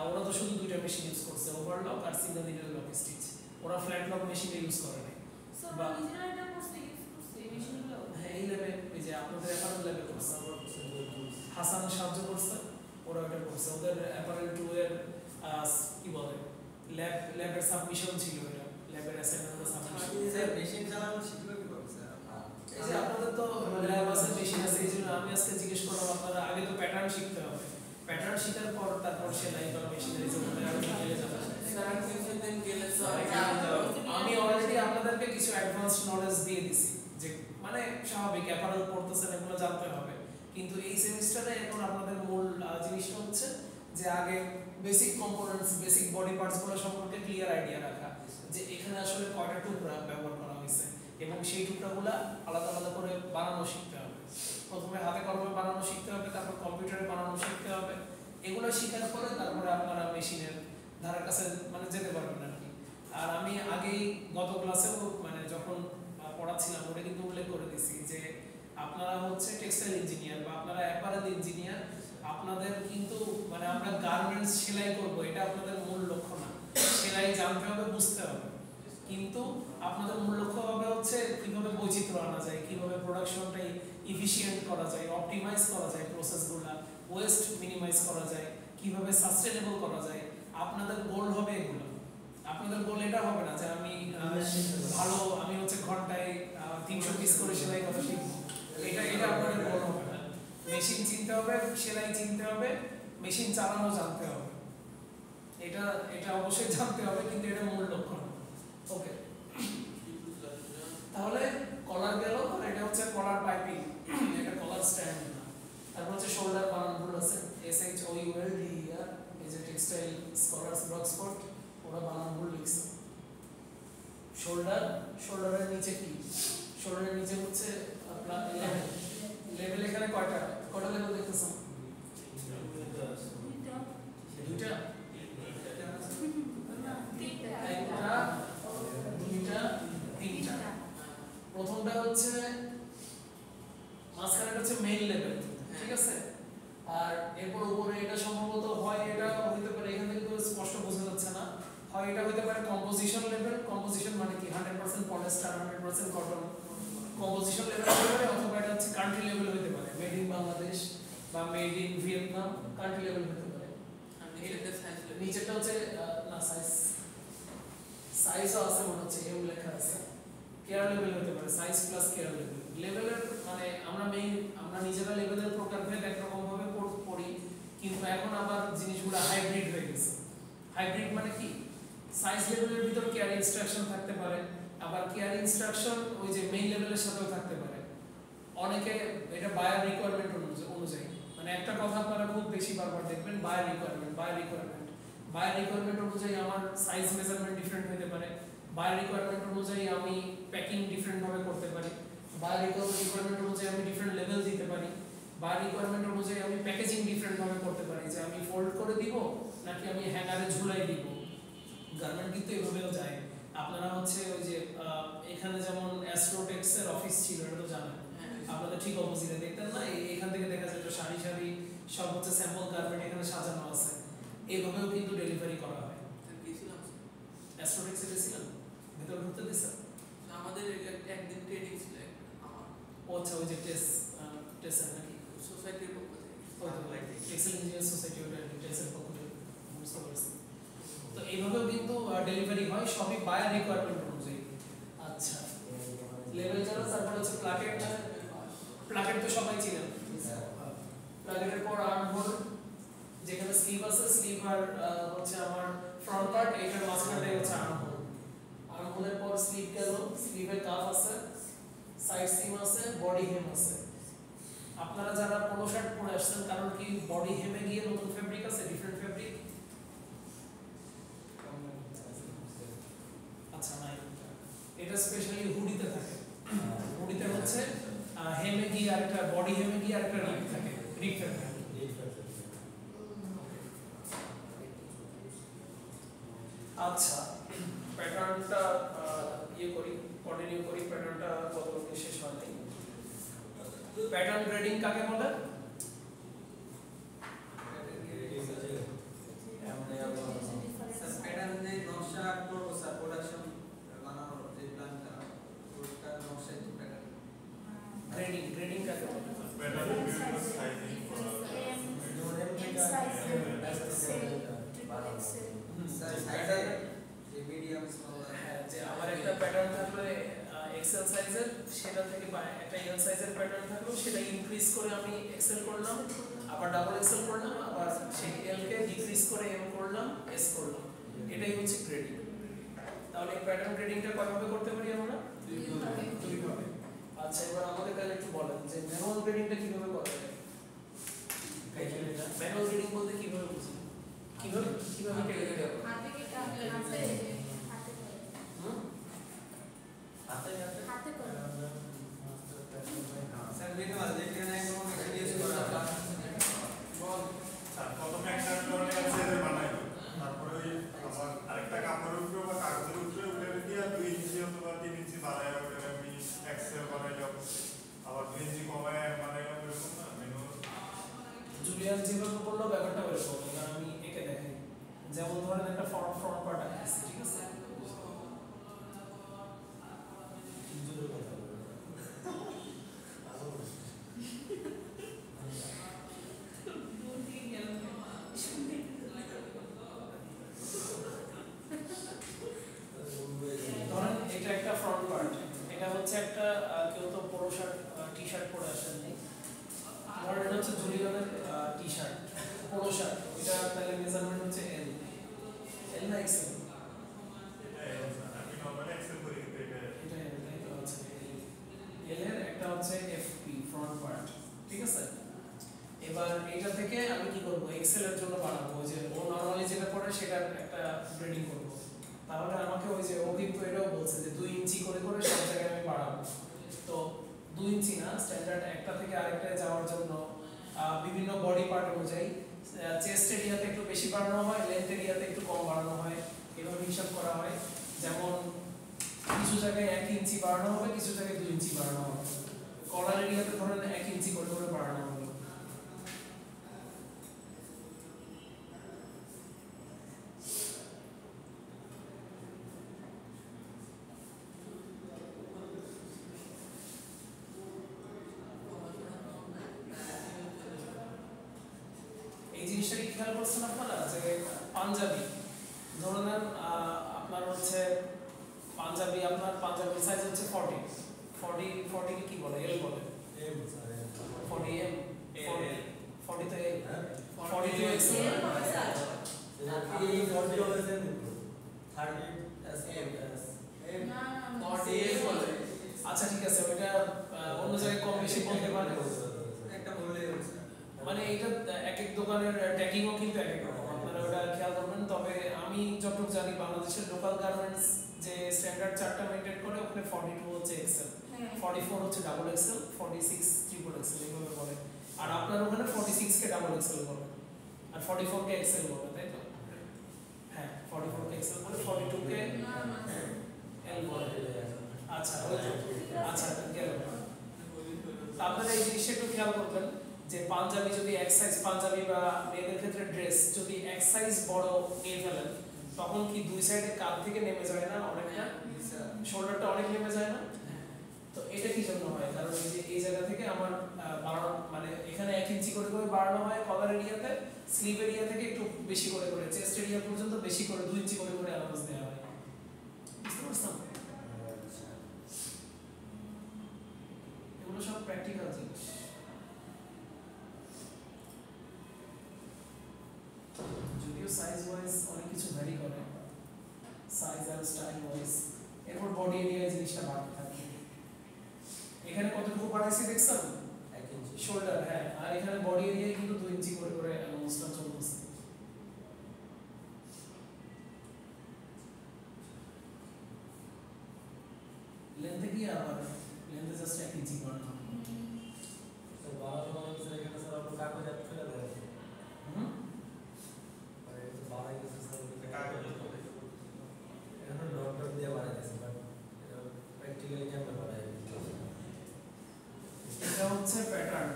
ওরা তো শুধু দুইটা মেশিন ইউজ করছে, ওভারলক আর সিঙ্গেল নিডল লক স্টিচ, ওরা ফ্ল্যাট লক মেশিন ইউজ করে নাই। সো নিজেরা এটা করছে ইউজ করছে মেশিনগুলো। হ্যাঁ এই ল্যাবে এই যে আপনাদের অ্যাপারেল ল্যাবে করছে, হাসান সাহায্য করছে, ওরা ওটা করছে, ওদের অ্যাপারেল 2 এর কি বলে ল্যাবের সাবমিশন ছিল, এটা ল্যাবের অ্যাসাইনমেন্টের সাবমিশন। স্যার মেশিন চালানো শিখলো কি করে স্যার? এই যে আপনাদের তো ল্যাব আছে, মেশিন আছে, এই জন্য আমি আজকে জিজ্ঞেস করলাম আপনারা আগে তো প্যাটার্ন শিখতে হবে, প্যাটার্ন শেখার পর তারপর সেলাই বা মেশিনারি জন্য আরো ডিটেইলে যাবে। স্যার টিউশন দেন গেলে আমি অলরেডি আপনাদেরকে কিছু অ্যাডভান্স নলেজ দিয়ে দিছি, যে মানে স্বাভাবিক অ্যাপারেল পড়তেছেন এগুলো জানতে হবে, কিন্তু এই সেমিস্টারে এখন আপনাদের মূল জিনিসটা হচ্ছে যে আগে basic components, basic body parts গুলো সম্পর্কে ক্লিয়ার আইডিয়া রাখা, যে এখানে আসলে কয়টা টুকরা ব্যবহার করা হয়েছে এবং সেই টুকরাগুলা আলাদা আলাদা করে বানানো শিখতে হবে। প্রথমে হাতে কলমে বানানো শিখতে হবে, তারপর কম্পিউটারে বানানো শিখতে হবে, এগুলো শেখার পরে তারপরে আপনারা মেশিনের ধারের কাছে মানে যেতে পারবেন আর কি। আর আমি আগেই গত ক্লাসেও মানে যখন পড়াচ্ছিলাম ওটা কিন্তু উল্লেখ করে দিছি যে আপনারা হচ্ছে টেক্সটাইল ইঞ্জিনিয়ার বা আপনারা অ্যাপারেল ইঞ্জিনিয়ার, আপনাদের কিন্তু মানে আমরা গার্মেন্টস সেলাই করব এটা আপনাদের মূল লক্ষ্য না, সেলাই জানতে হবে বুঝতে হবে, কিন্তু আপনাদের মূল লক্ষ্য হবে হচ্ছে কিভাবে বৈচিত্র্য আনা যায়, কিভাবে প্রোডাকশনটাই ইফিশিয়েন্ট করা যায়, অপটিমাইজ করা যায় প্রসেসগুলো, ওয়েস্ট মিনিমাইজ করা যায়, কিভাবে সাস্টেনেবল করা যায়। আপনাদের গোল হবে এগুলো, আপনাদের গোল এটা হবে না যে আমি ভালো আমি হচ্ছে ঘন্টায় 300 পিস করে সেলাই করা শিখবো, এটা আপনাদের গোল হবে না। মেশিন চিনতে হবে, সেলাই চিনতে হবে, মেশিন চালানো জানতে হবে, এটা অবশ্যই জানতে হবে, কিন্তু এটা মূল লক্ষ্য না। ওকে, তাহলে কলার গেল, আর এটা হচ্ছে কলার পাইপিং, এটা কলার স্ট্যান্ড না। তারপর হচ্ছে শোল্ডার বানান ভুল আছে, SHOULDER, এই যে টেক্সটাইল স্কলার্স ব্লগস্পট ওরা বানান ভুল লিখছে। শোল্ডারের নিচে কি, শোল্ডারের নিচে হচ্ছে আপনার লেভেল, এখানে কয়টা লেভেল দেখতেছেন? দুইটা, একটা, দুইটা, তিনটা। প্রথমটা হচ্ছে মাঝখানেটা হচ্ছে মেইন লেভেল, ঠিক আছে? আর এরপর উপরে এটা সম্ভবত হয় এটা হইতে পারে, এখান থেকে তো স্পষ্ট বোঝা যাচ্ছে না, হয় এটা হইতে পারে কম্পোজিশন লেভেল। কম্পোজিশন মানে কি 100% পলিস্টার 100% কটন, কম্পোজিশন লেভেল হতে পারে, অথবা এটা হচ্ছে কান্ট্রি লেভেল হতে পারে, মেড ইন বাংলাদেশ বা made in Vietnam, country level হতে পারে। নিচেরটা হচ্ছে না সাইজও আছে মনে হচ্ছে, এও লেখা আছে, কেয়ার লেভেল হতে পারে, সাইজ প্লাস কেয়ার লেভেল। লেভেলের মানে আমরা নিজেরা লেভেলের প্রকারভেদ একরকম ভাবে পড়ি, কিন্তু এখন আবার জিনিসগুলো হাইব্রিড হয়ে গেছে। হাইব্রিড মানে কি, সাইজ লেভেলের ভিতর কেয়ার ইনস্ট্রাকশন থাকতে পারে, আবার কেয়ার ইনস্ট্রাকশন ওই যে মেইন লেভেলের সাথেও থাকতে পারে। অনেকে এটা বায়ার রিকোয়ারমেন্ট অনুযায়ী, মানে একটা কথা আপনারা খুব বেশি বারবার দেখবেন, বায়ার রিকোয়ারমেন্ট অনুযায়ী আমার সাইজ মেজারমেন্ট ডিফারেন্ট হতে পারে, বায়ার রিকোয়ারমেন্ট অনুযায়ী আমি প্যাকিং ডিফারেন্ট ভাবে করতে পারি, বায়ার রিকোয়ারমেন্ট অনুযায়ী আমি ডিফারেন্ট লেভেল দিতে পারি, বায়ার রিকোয়ারমেন্ট অনুযায়ী আমি প্যাকেজিং ডিফারেন্ট ভাবে করতে পারি, যে আমি ফোল্ড করে দিব নাকি আমি হ্যাঙ্গারে ঝুলাই দিব। গার্মেন্ট কিন্তু এভাবেও যায়। আপনারা হচ্ছে ওই যে এখানে যেমন অ্যাস্ট্রোটেক্স এর অফিস ছিল, এটা তো জানেন আপনাদের ঠিক অপোজিটে, দেখতেন না এখান থেকে দেখা যায় সারি সারি সব হচ্ছে স্যাম্পল গার্মেন্ট এখানে সাজানো আছে, এইভাবেও কিন্তু ডেলিভারি করা হয়। অ্যাস্ট্রোটেক্সে গেছিলেন, ভেতরে ঢুকতে দিচ্ছেন? আমাদের একদিন ট্রেনিং ছিল আমার। আচ্ছা, ওই যে টেস্ট নাকি সোসাইটির পক্ষ থেকে, টেক্সটাইল ইঞ্জিনিয়ার সোসাইটি, ওটা টেস্টের পক্ষ থেকে বুঝতে পারছি। তো এইভাবেও কিন্তু ডেলিভারি হয়, সবই বায়ার রিকোয়ারমেন্ট অনুযায়ী। আচ্ছা, লেভেল 4 তারপর হচ্ছে প্লাকেট। প্লাকেট তো সবাই চিনেন। প্লাকেটের পর আর্ম হোল, যেখানে স্লিভ আছে, স্লিভ আর হচ্ছে আমার ফ্রন্ট পার্ট, এটার মাঝখানটাই হচ্ছে আর্ম হোল। আর্ম হোলের পর স্লিভ গেল, স্লিভের কাফ আছে, সাইড সিম আছে, বডি হেম আছে। আপনারা যারা পোলো শার্ট পরে আসছেন, কারণ কি বডি হেমে গিয়ে নতুন ফেব্রিক আছে, ডিফারেন্ট ফেব্রিক? আচ্ছা নাই, এটা স্পেশালি হুডিতে থাকে। হুডিতে হচ্ছে হেমে গিয়ে আরেকটা, বডি হেমে গিয়ে আরেকটা রিপ থাকে, রিপ থাকে। আচ্ছা, প্যাটার্নটা ইয়ে করি, কন্টিনিউ করি। প্যাটার্নটা কতটুকু শেষ হয় নাই। প্যাটার্ন গ্রেডিং কাকে বলে? স্যার প্যাটার্ন যে নকশা করব স্যার, প্রোডাকশন বানানোর যে প্ল্যানটা, ওটা নকশা একটু প্যাটার্ন। গ্রেডিং, গ্রেডিং কাকে বলে? স্যার সাইজে যে মিডিয়াম স্মল, হ্যাঁ, যে আমার একটা প্যাটার্ন থাকলে এক্সেল সাইজের, সেটা থেকে বা একটা এল সাইজের প্যাটার্ন থাকলো, সেটা ইনক্রিজ করে আমি এক্সেল করলাম, আবার ডাবল এক্সেল করলাম, আবার সেই এল কে ডিক্রিজ করে এম করলাম, এস করলাম। এটাই হচ্ছে গ্রেডিং। তাহলে এই প্যাটার্ন গ্রেডিংটা কয়ভাবে করতে পারি আমরা? দুইভাবে। আচ্ছা, এবার আমাদের তাহলে একটু বলেন যে ম্যানুয়াল গ্রেডিংটা কিভাবে করা যায়? ম্যানুয়াল গ্রেডিং বলতে কিভাবে বুঝি? কিভাবে কেটে দিতে হবে? হাতে কেটে হাতে হুম? হাতে করে স্যার মিনিমাল যেখানে কোনো মেশিন ইউজ করা হয়। বল। প্রথমে একটা ধরনের এক্সেল বানাইলো, তারপরে ওই আবার আরেকটা কাপড়ের উপরে বা কাগজের উপরে উঠে দিয়ে 2 ইঞ্চি অথবা 3 ইঞ্চি বাড়ায় ওটা আমি এক্সেল বানাইলাম, আবার 2 ইঞ্চি কমায় বানাইলাম, এরকম না ম্যানুয়াল। জুলিয়ান যেভাবে বললো ব্যাপারটা এরকম। এবার আমি একে দেখাই। যেমন ধরেন একটা ফ্রন্ট পার্ট আছে, ঠিক আছে? ধরেন এটা একটা ফ্রন্ট পার্ট, এটা হচ্ছে একটা কেউ তো পোলো শার্ট টি শার্ট পরে আসেননি, ধরেন এটা হচ্ছে জুলিয়ানের টি শার্ট, পোলো শার্ট। এটা তাহলে মেজারমেন্ট হচ্ছে এল, এল না এক্সেল? আমি নরমালি এক্সেল করি, কিন্তু এটা এটা এল, তাই তো হচ্ছে এল এর একটা হচ্ছে এফপি ফ্রন্ট পার্ট, ঠিক আছে? এবার এটা থেকে আমি কি করব, এক্সেল এর জন্য বানাবো, যে ও নরমালি যেটা পড়ে সেটার একটা গ্রেডিং করব। তাহলে আমাকে ওই যে ও কিন্তু এটাও বলছে যে 2 ইঞ্চি করে করে সব জায়গায় আমি বাড়াবো। তো 2 ইঞ্চি না, স্ট্যান্ডার্ড একটা থেকে আরেকটায় যাওয়ার জন্য বিভিন্ন বডি পার্ট অনুযায়ী চেস্ট এরিয়াতে একটু বেশি বাড়ানো হয়, লেন্থ এরিয়াতে একটু কম বাড়ানো হয়, এভাবে হিসাব করা হয়। যেমন কিছু জায়গায় 1 ইঞ্চি বাড়ানো হবে, কিছু জায়গায় 2 ইঞ্চি বাড়ানো হবে। কলার এরিয়াতে ধরেন 1 ইঞ্চি করে করে বাড়ানো হবে। এই জিনিসটা কি খেয়াল করছেন আপনারা যে পাঞ্জাবি, ধরে নেন আপনার হচ্ছে পাঞ্জাবি, আপনার পাঞ্জাবির সাইজ হচ্ছে 40, 40 কে কি বলে? এল বলে। 40 এম, 40 তো এল, 40 তো এক্সেল। আচ্ছা ঠিক আছে, ওইটা অন্য জায়গায় কম বেশি বলতে পারে, একটা বললেই হচ্ছে। মানে এটা এক এক দোকানের ট্যাগিংও কিন্তু এক এক রকম, আপনারা ওটা খেয়াল করবেন। তবে আমি যতটুকু জানি বাংলাদেশের লোকাল গার্মেন্টস যে স্ট্যান্ডার্ড চার্টটা মেইনটেইন করে, ওখানে 42 হচ্ছে এক্সেল, 44 হচ্ছে ডাবল এক্সেল, 46 ট্রিপল এক্সেল এইভাবে বলে। আর আপনার ওখানে 46 কে ডাবল এক্সেল বলে, আর 44 কে এক্সেল বলে, তাই তো? হ্যাঁ, 44 কে এক্সেল বলে, 42 কে এল বলে। আচ্ছা ওই তো, আচ্ছা গেল। আপনারা এই জিনিসটা একটু খেয়াল করবেন যে পাঞ্জাবি যদি এক সাইজ, পাঞ্জাবি বা মেয়েদের ক্ষেত্রে ড্রেস যদি এক সাইজ বড় নিয়ে ফেলেন, তখন কি দুই সাইডে কাঁধ থেকে নেমে যায় না অনেকটা, শোল্ডারটা অনেক নেমে যায় না? তো এটা কি জন্য হয়? কারণ এই যে এই জায়গা থেকে আমার বাড়ানো, মানে এখানে 1 ইঞ্চি করে করে বাড়ানো হয় কলার এরিয়াতে, স্লিভ এরিয়া থেকে একটু বেশি করে করে, চেস্ট এরিয়া পর্যন্ত বেশি করে 2 ইঞ্চি করে করে অ্যালাউন্স দেওয়া হয়। বুঝতে পারছেন? এগুলো সব প্র্যাকটিক্যাল জিনিস। যদিও সাইজ ওয়াইজ অনেক কিছু ভ্যারি করে, সাইজ আর স্টাইল ওয়াইজ। এরপর বডি এরিয়া জিনিসটা বাড়তে থাকে। এখানে কতটুকু বাড়াইছি দেখছেন? 1 ইঞ্চি। শোল্ডার, হ্যাঁ। আর এখানে বডি এরিয়ায় কিন্তু 2 ইঞ্চি করে করে অ্যানাউন্সটা চলতেছে। লেন্থে কি আবার লেন্থে জাস্ট 1 ইঞ্চি বাড়ানো। তো বাড়ানো মানে স্যার এখানে স্যার আপনার কাগজ এত ফেলে দেয়। মানে এটা বাড়াই গেছে স্যার কাগজ এখানে ডট দিয়ে বাড়াই দিয়েছে, বাট এটা প্র্যাকটিক্যালি কেমন বাড়াই এটা হচ্ছে প্যাটার্ন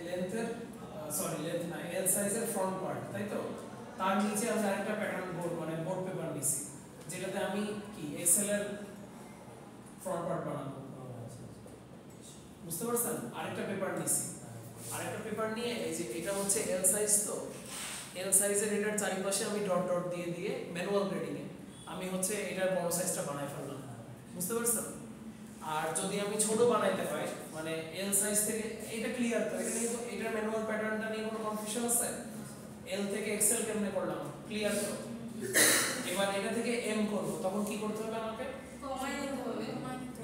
লেন্থের, সরি লেন্থ না, এল সাইজের ফ্রন্ট পার্ট, তাই তো? তার নিচে আমি আরেকটা প্যাটার্ন বোর্ড মানে বোর্ড পেপার নিছি, যেটাতে আমি কি এক্সেল এর ফ্রন্ট পার্ট বানাবো। বুঝতে পারছেন? আরেকটা পেপার নিছি, আরেকটা পেপার নিয়ে এই যে এটা হচ্ছে এল সাইজ, তো এল সাইজের এটার চারিপাশে আমি ডট ডট দিয়ে দিয়ে ম্যানুয়াল গ্রেডিং এ আমি হচ্ছে এটার বড় সাইজটা বানাই ফেললাম। বুঝতে পারছেন? আর যদি আমি ছোট বানাইতে হয় মানে এল সাইজ থেকে, এটা ক্লিয়ার তো? এটা নিয়ে এটার ম্যানুয়াল প্যাটার্নটা নিয়ে কোনো কনফিউশন আছে? এল থেকে এক্সেল কেমনে করলাম, ক্লিয়ার তো? এবার এটা থেকে এম করব, তখন কি করতে হবে? আমাকে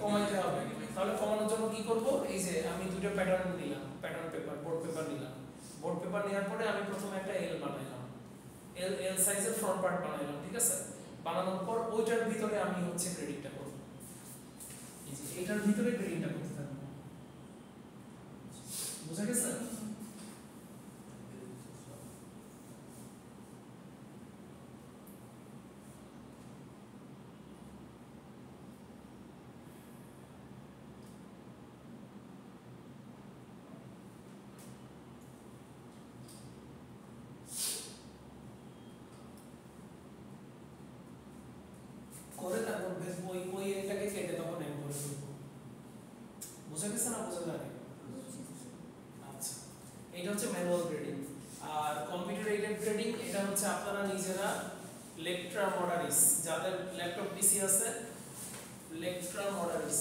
কমাইতে হবে। তাহলে কমানোর জন্য কি করব? এই যে আমি দুটো প্যাটার্ন নিলাম, প্যাটার্ন পেপার, বোর্ড পেপার নিলাম। বোর্ড পেপার নেওয়ার পরে আমি প্রথমে একটা এল বানাইলাম, এল সাইজের ফ্রন্ট পার্ট বানাইলাম, ঠিক আছে? বানানোর পর ওইটার ভিতরে আমি হচ্ছে গ্রেডিংটা করব, এই যে এটার ভিতরে গ্রেডিংটা করতে থাকবো। বুঝা গেছে? করে তারপর ওই এটাকে কেটে তখন এম করে দেবো। বুঝা গেছে না বোঝা যায়? আচ্ছা, এটা হচ্ছে ম্যানুয়াল গ্রেডিং। আর কম্পিউটার এইডেড গ্রেডিং, এটা হচ্ছে আপনারা নিজেরা লেকট্রা মডারিস, যাদের ল্যাপটপ পিসি আছে, লেকট্রা মডারিস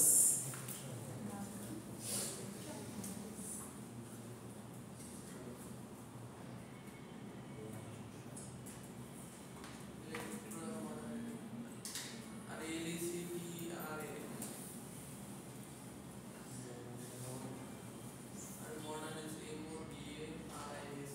আর এলইসিপি আর মডার্ন এস এমওডিএ আরআইএস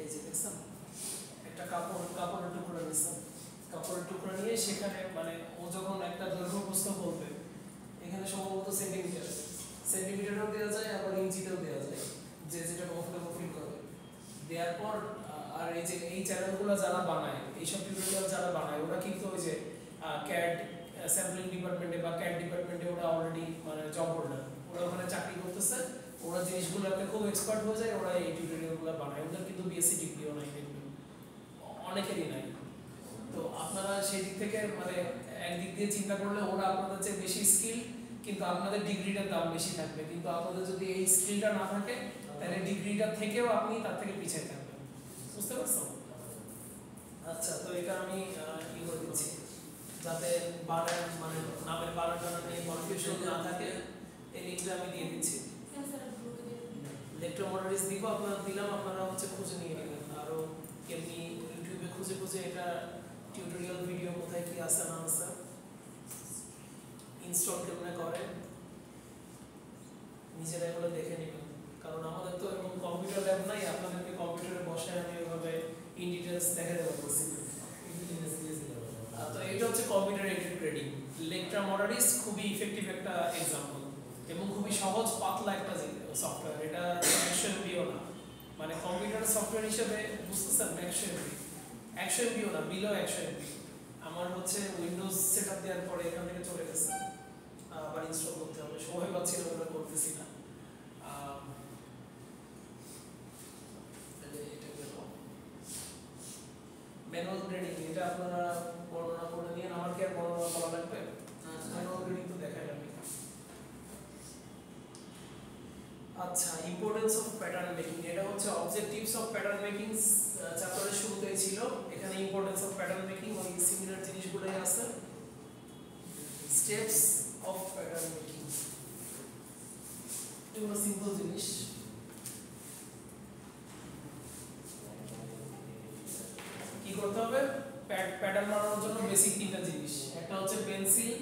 এই যে দেখছেন একটা কাপড়ের টুকরা নিচ্ছেন, কাপড়ের টুকরা নিয়ে সেখানে মানে ও যখন একটা দৈর্ঘ্য প্রস্থ বলবে, এখানে সম্ভবত সেন্টিমিটারও দেওয়া যায়, আবার ইঞ্চিতেও দেওয়া যায়, যে যেটা কমফোর্টেবল ফিল করে। দেওয়ার পর আর এই যে এই চ্যানেলগুলো যারা বানায়, এইসব টিউটোরিয়াল যারা বানায়, ওরা কিন্তু ওই যে ক্যাড স্যাম্পলিং ডিপার্টমেন্টে বা ক্যাড ডিপার্টমেন্টে ওরা অলরেডি মানে জব হোল্ডার, ওরা ওখানে চাকরি করতেছে, ওরা জিনিসগুলোতে খুব এক্সপার্ট হয়ে যায়, ওরা এই টিউটোরিয়ালগুলো বানায়। ওদের কিন্তু বিএসসি ডিগ্রিও নাই, দেখবেন অনেকেরই নাই। তো আপনারা সেই দিক থেকে মানে একদিক দিয়ে চিন্তা করলে ওরা আপনাদের চেয়ে বেশি স্কিল, কিন্তু আপনাদের ডিগ্রিটার দাম বেশি থাকবে। কিন্তু আপনাদের যদি এই স্কিলটা না থাকে, তাহলে ডিগ্রিটা থেকেও আপনি তার থেকে পিছিয়ে থাকবেন। বুঝতে পারছো? আচ্ছা, তো এটা আমি ই করে দিচ্ছি যাতে বানান মানে নামের বানানটা নিয়ে কনফিউশন না থাকে, এই লিঙ্কটা আমি দিয়ে দিচ্ছি। লেকচার মডারিস দিব, আপনারা দিলাম, আপনারা হচ্ছে খুঁজে নিয়ে নেবেন। আরও এমনি ইউটিউবে খুঁজে খুঁজে এটা টিউটোরিয়াল ভিডিও কোথায় কি আছে না আছে, ইনস্টল কেমনে করে, নিজেরা এগুলো দেখে নেবেন। কারণ আমাদের তো এরকম কম্পিউটার ল্যাব নাই, আপনাদেরকে কম্পিউটারে বসায় আমি ওইভাবে ইন ডিটেলস দেখাতে পারতেছি। তো এটা হচ্ছে কম্পিউটার এইডেড গ্রেডিং। লেকচার মডারিস খুবই ইফেক্টিভ একটা এক্সাম্পল এবং খুবই সহজ পাতলা একটা সফটওয়্যার। এটা 100 MB-ও না, মানে কম্পিউটার সফটওয়্যার হিসেবে বুঝতেছেন 100 MB, 100 MB-ও না, বিলো 100 MB। আমার হচ্ছে উইন্ডোজ সেটআপ দেওয়ার পরে এখান থেকে চলে গেছে, আবার ইনস্টল করতে হবে, সময় পাচ্ছি না, ওটা করতেছি না। এটা গেল। আচ্ছা, ইম্পর্টেন্স অফ প্যাটার্ন মেকিং, এটা হচ্ছে অবজেক্টিভস অফ প্যাটার্ন মেকিং চ্যাপ্টারের শুরুতেই ছিল। এখানে ইম্পর্টেন্স অফ প্যাটার্ন মেকিং ওই সিমিলার জিনিসগুলোই আছে। স্টেপস অফ প্যাটার্ন মেকিং এগুলো সিম্পল জিনিস। কি করতে হবে? প্যাটার্ন বানানোর জন্য বেসিক তিনটা জিনিস, একটা হচ্ছে পেন্সিল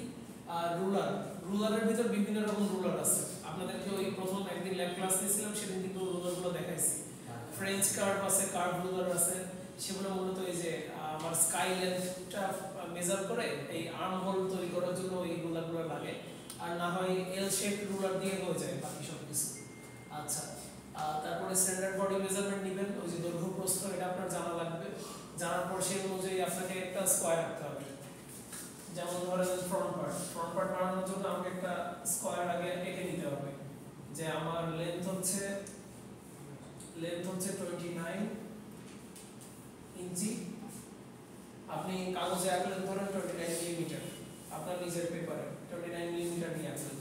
আর রুলার। রুলারের ভিতর বিভিন্ন রকম রুলার আছে, আপনাদেরকে ওই প্রথম একদিন ল্যাব ক্লাস দিয়েছিলাম, সেদিন কিন্তু রুলারগুলো দেখাইছি। ফ্রেঞ্চ কার্ভ আছে, কার্ভ রুলার আছে, সেগুলো মূলত এই যে আমার স্কাই লেন্থটা মেজার করে এই আর্ম হোল তৈরি করার জন্য ওই রুলারগুলো লাগে, আর না হয় এল শেপ রুলার দিয়ে হয়ে যায় বাকি সব কিছু। আচ্ছা, তারপরে স্ট্যান্ডার্ড বডি মেজারমেন্ট নেবেন, ওই যে দৈর্ঘ্য প্রস্থ, এটা আপনার জানা লাগবে। জানার পর সেই অনুযায়ী আপনাকে একটা স্কোয়ার আঁকতে হবে। যেমন ধরেন ফ্রন্ট পার্ট বানানোর জন্য আমাকে একটা স্কোয়ার আগে এঁকে নিতে হবে, যে আমার লেন্থ হচ্ছে 29 ইঞ্চি। আপনি কাগজে আঁকলেন ধরেন 29 মিলিমিটার, আপনার নিজের পেপারে 29 মিলিমিটার নিয়ে আঁকলেন।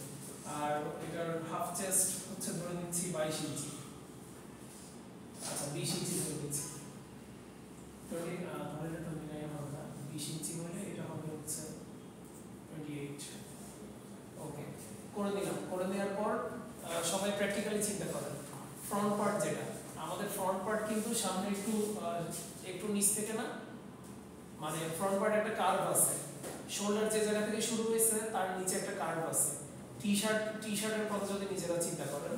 আর এটার হাফ চেস্ট হচ্ছে ধরে নিচ্ছি 22 ইঞ্চি। আচ্ছা, 20 ইঞ্চি ধরে নিচ্ছি, ধরে এটা 29 হবে না, 20 ইঞ্চি হলে এটা হবে হচ্ছে 28। ওকে, করে দিলাম। করে দেওয়ার পর সবাই প্র্যাকটিক্যালি চিন্তা করেন। ফ্রন্ট পার্ট যেটা আমাদের, ফ্রন্ট পার্ট কিন্তু সামনে একটু নিচ থেকে না, মানে ফ্রন্ট পার্ট একটা কার্ভ আছে, শোল্ডার যে জায়গা থেকে শুরু হয়েছে তার নিচে একটা কার্ভ আছে। টি শার্টের কথা যদি নিজেরা চিন্তা করেন,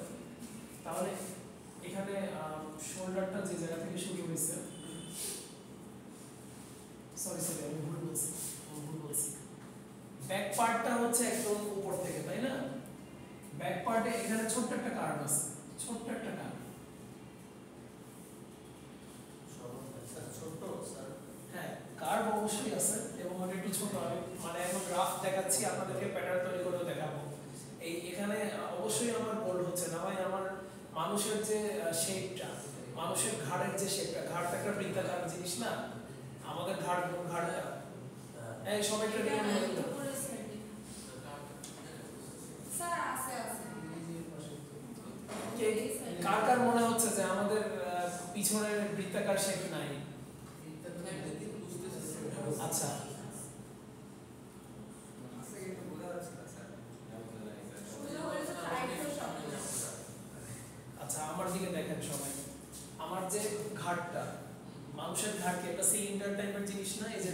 তাহলে এখানে শোল্ডারটা যে জায়গা থেকে শুরু হয়েছে, সরি আমি ভুল বলছি, ব্যাক পার্টটা হচ্ছে একদম উপর থেকে, তাই না? ব্যাক পার্টে এখানে ছোট্ট একটা কার্ভ আছে, ছোট্ট একটা কার্ভ। ছোট স্যার, হ্যাঁ, কার্ভ অবশ্যই আছে এবং ওটা একটু ছোট। আমি মানে এখন গ্রাফ দেখাচ্ছি, আপনাদেরকে প্যাটার্ন তৈরি করে দেখাবো। এখানে অবশ্যই আমার গোল হচ্ছে না ভাই, আমার মানুষের যে শেপটা, মানুষের ঘাড়ের যে শেপটা, ঘাড়টা একটা বৃত্তাকার জিনিস না, আমাদের ঘাড়টা এই সবাই একটা নিয়ম করে দিলাম। স্যার আছে কার কার মনে হচ্ছে যে আমাদের পিছনের বৃত্তাকার শেপ নাই? আচ্ছা, আচ্ছা আমার দিকে দেখেন সবাই, আমার যে ঘাড়টা, মানুষের ঘাড়কে একটা সিলিন্ডার টাইপের জিনিস না, এই যে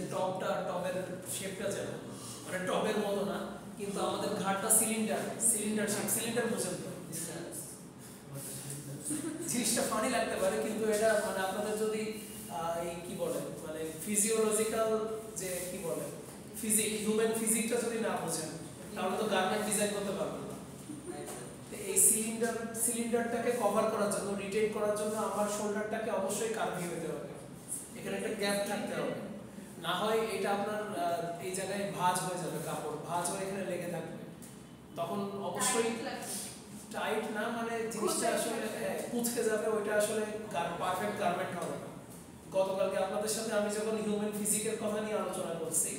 টবের শেপটা যেন, মানে টবের মতো না, কিন্তু আমাদের ঘাড়টা সিলিন্ডার শেপ। সিলিন্ডার বোঝেন তো? জিনিসটা ফানি লাগতে পারে, কিন্তু এটা মানে আপনাদের যদি এই কি বলে, মানে ফিজিওলজিক্যাল যে কি বলে হিউম্যান ফিজিকটা যদি না বোঝেন, তাহলে তো গার্মেন্ট ডিজাইন করতে পারবেন না। এই সিলিন্ডারটাকে কভার করার জন্য, রিটেইন করার জন্য আমার শোল্ডারটাকে অবশ্যই কার্ভি হতে হবে, এখানে একটা গ্যাপ থাকতে হবে, না হয় এটা আপনার এই জায়গায় ভাঁজ হয়ে যাবে, কাপড় ভাঁজ হয়ে এখানে লেগে থাকবে, তখন অবশ্যই টাইট না, মানে জিনিসটা আসলে কুঁচকে যাবে, ওইটা আসলে পারফেক্ট গার্মেন্ট হবে না। গতকালকে আপনাদের সাথে আমি যখন হিউম্যান ফিজিকের কথা নিয়ে আলোচনা করছি,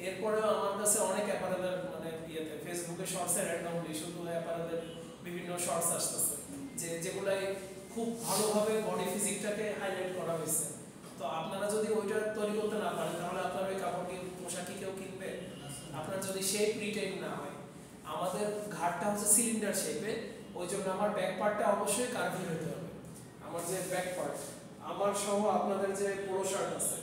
এরপরেও আমার কাছে অনেক অ্যাপারেলের মানে ইয়েতে ফেসবুকে শর্টসে র্যান্ডমলি শুধু অ্যাপারেলের বিভিন্ন শর্টস আসতেছে, যেগুলাই খুব ভালোভাবে বডি ফিজিকটাকে হাইলাইট করা হয়েছে। তো আপনারা যদি ওইটা তৈরি করতে না পারেন, তাহলে আপনার ওই কাপড় নিয়ে পোশাক কি কেউ কিনবে? আপনার যদি শেপ রিটেইন না হয়, আমাদের ঘাড়টা হচ্ছে সিলিন্ডার শেপে, ওই জন্য আমার ব্যাক পার্টটা অবশ্যই কার্ভি হতে হবে। আমার যে ব্যাক পার্ট, আমার সহ আপনাদের যে পোলো শার্ট আছে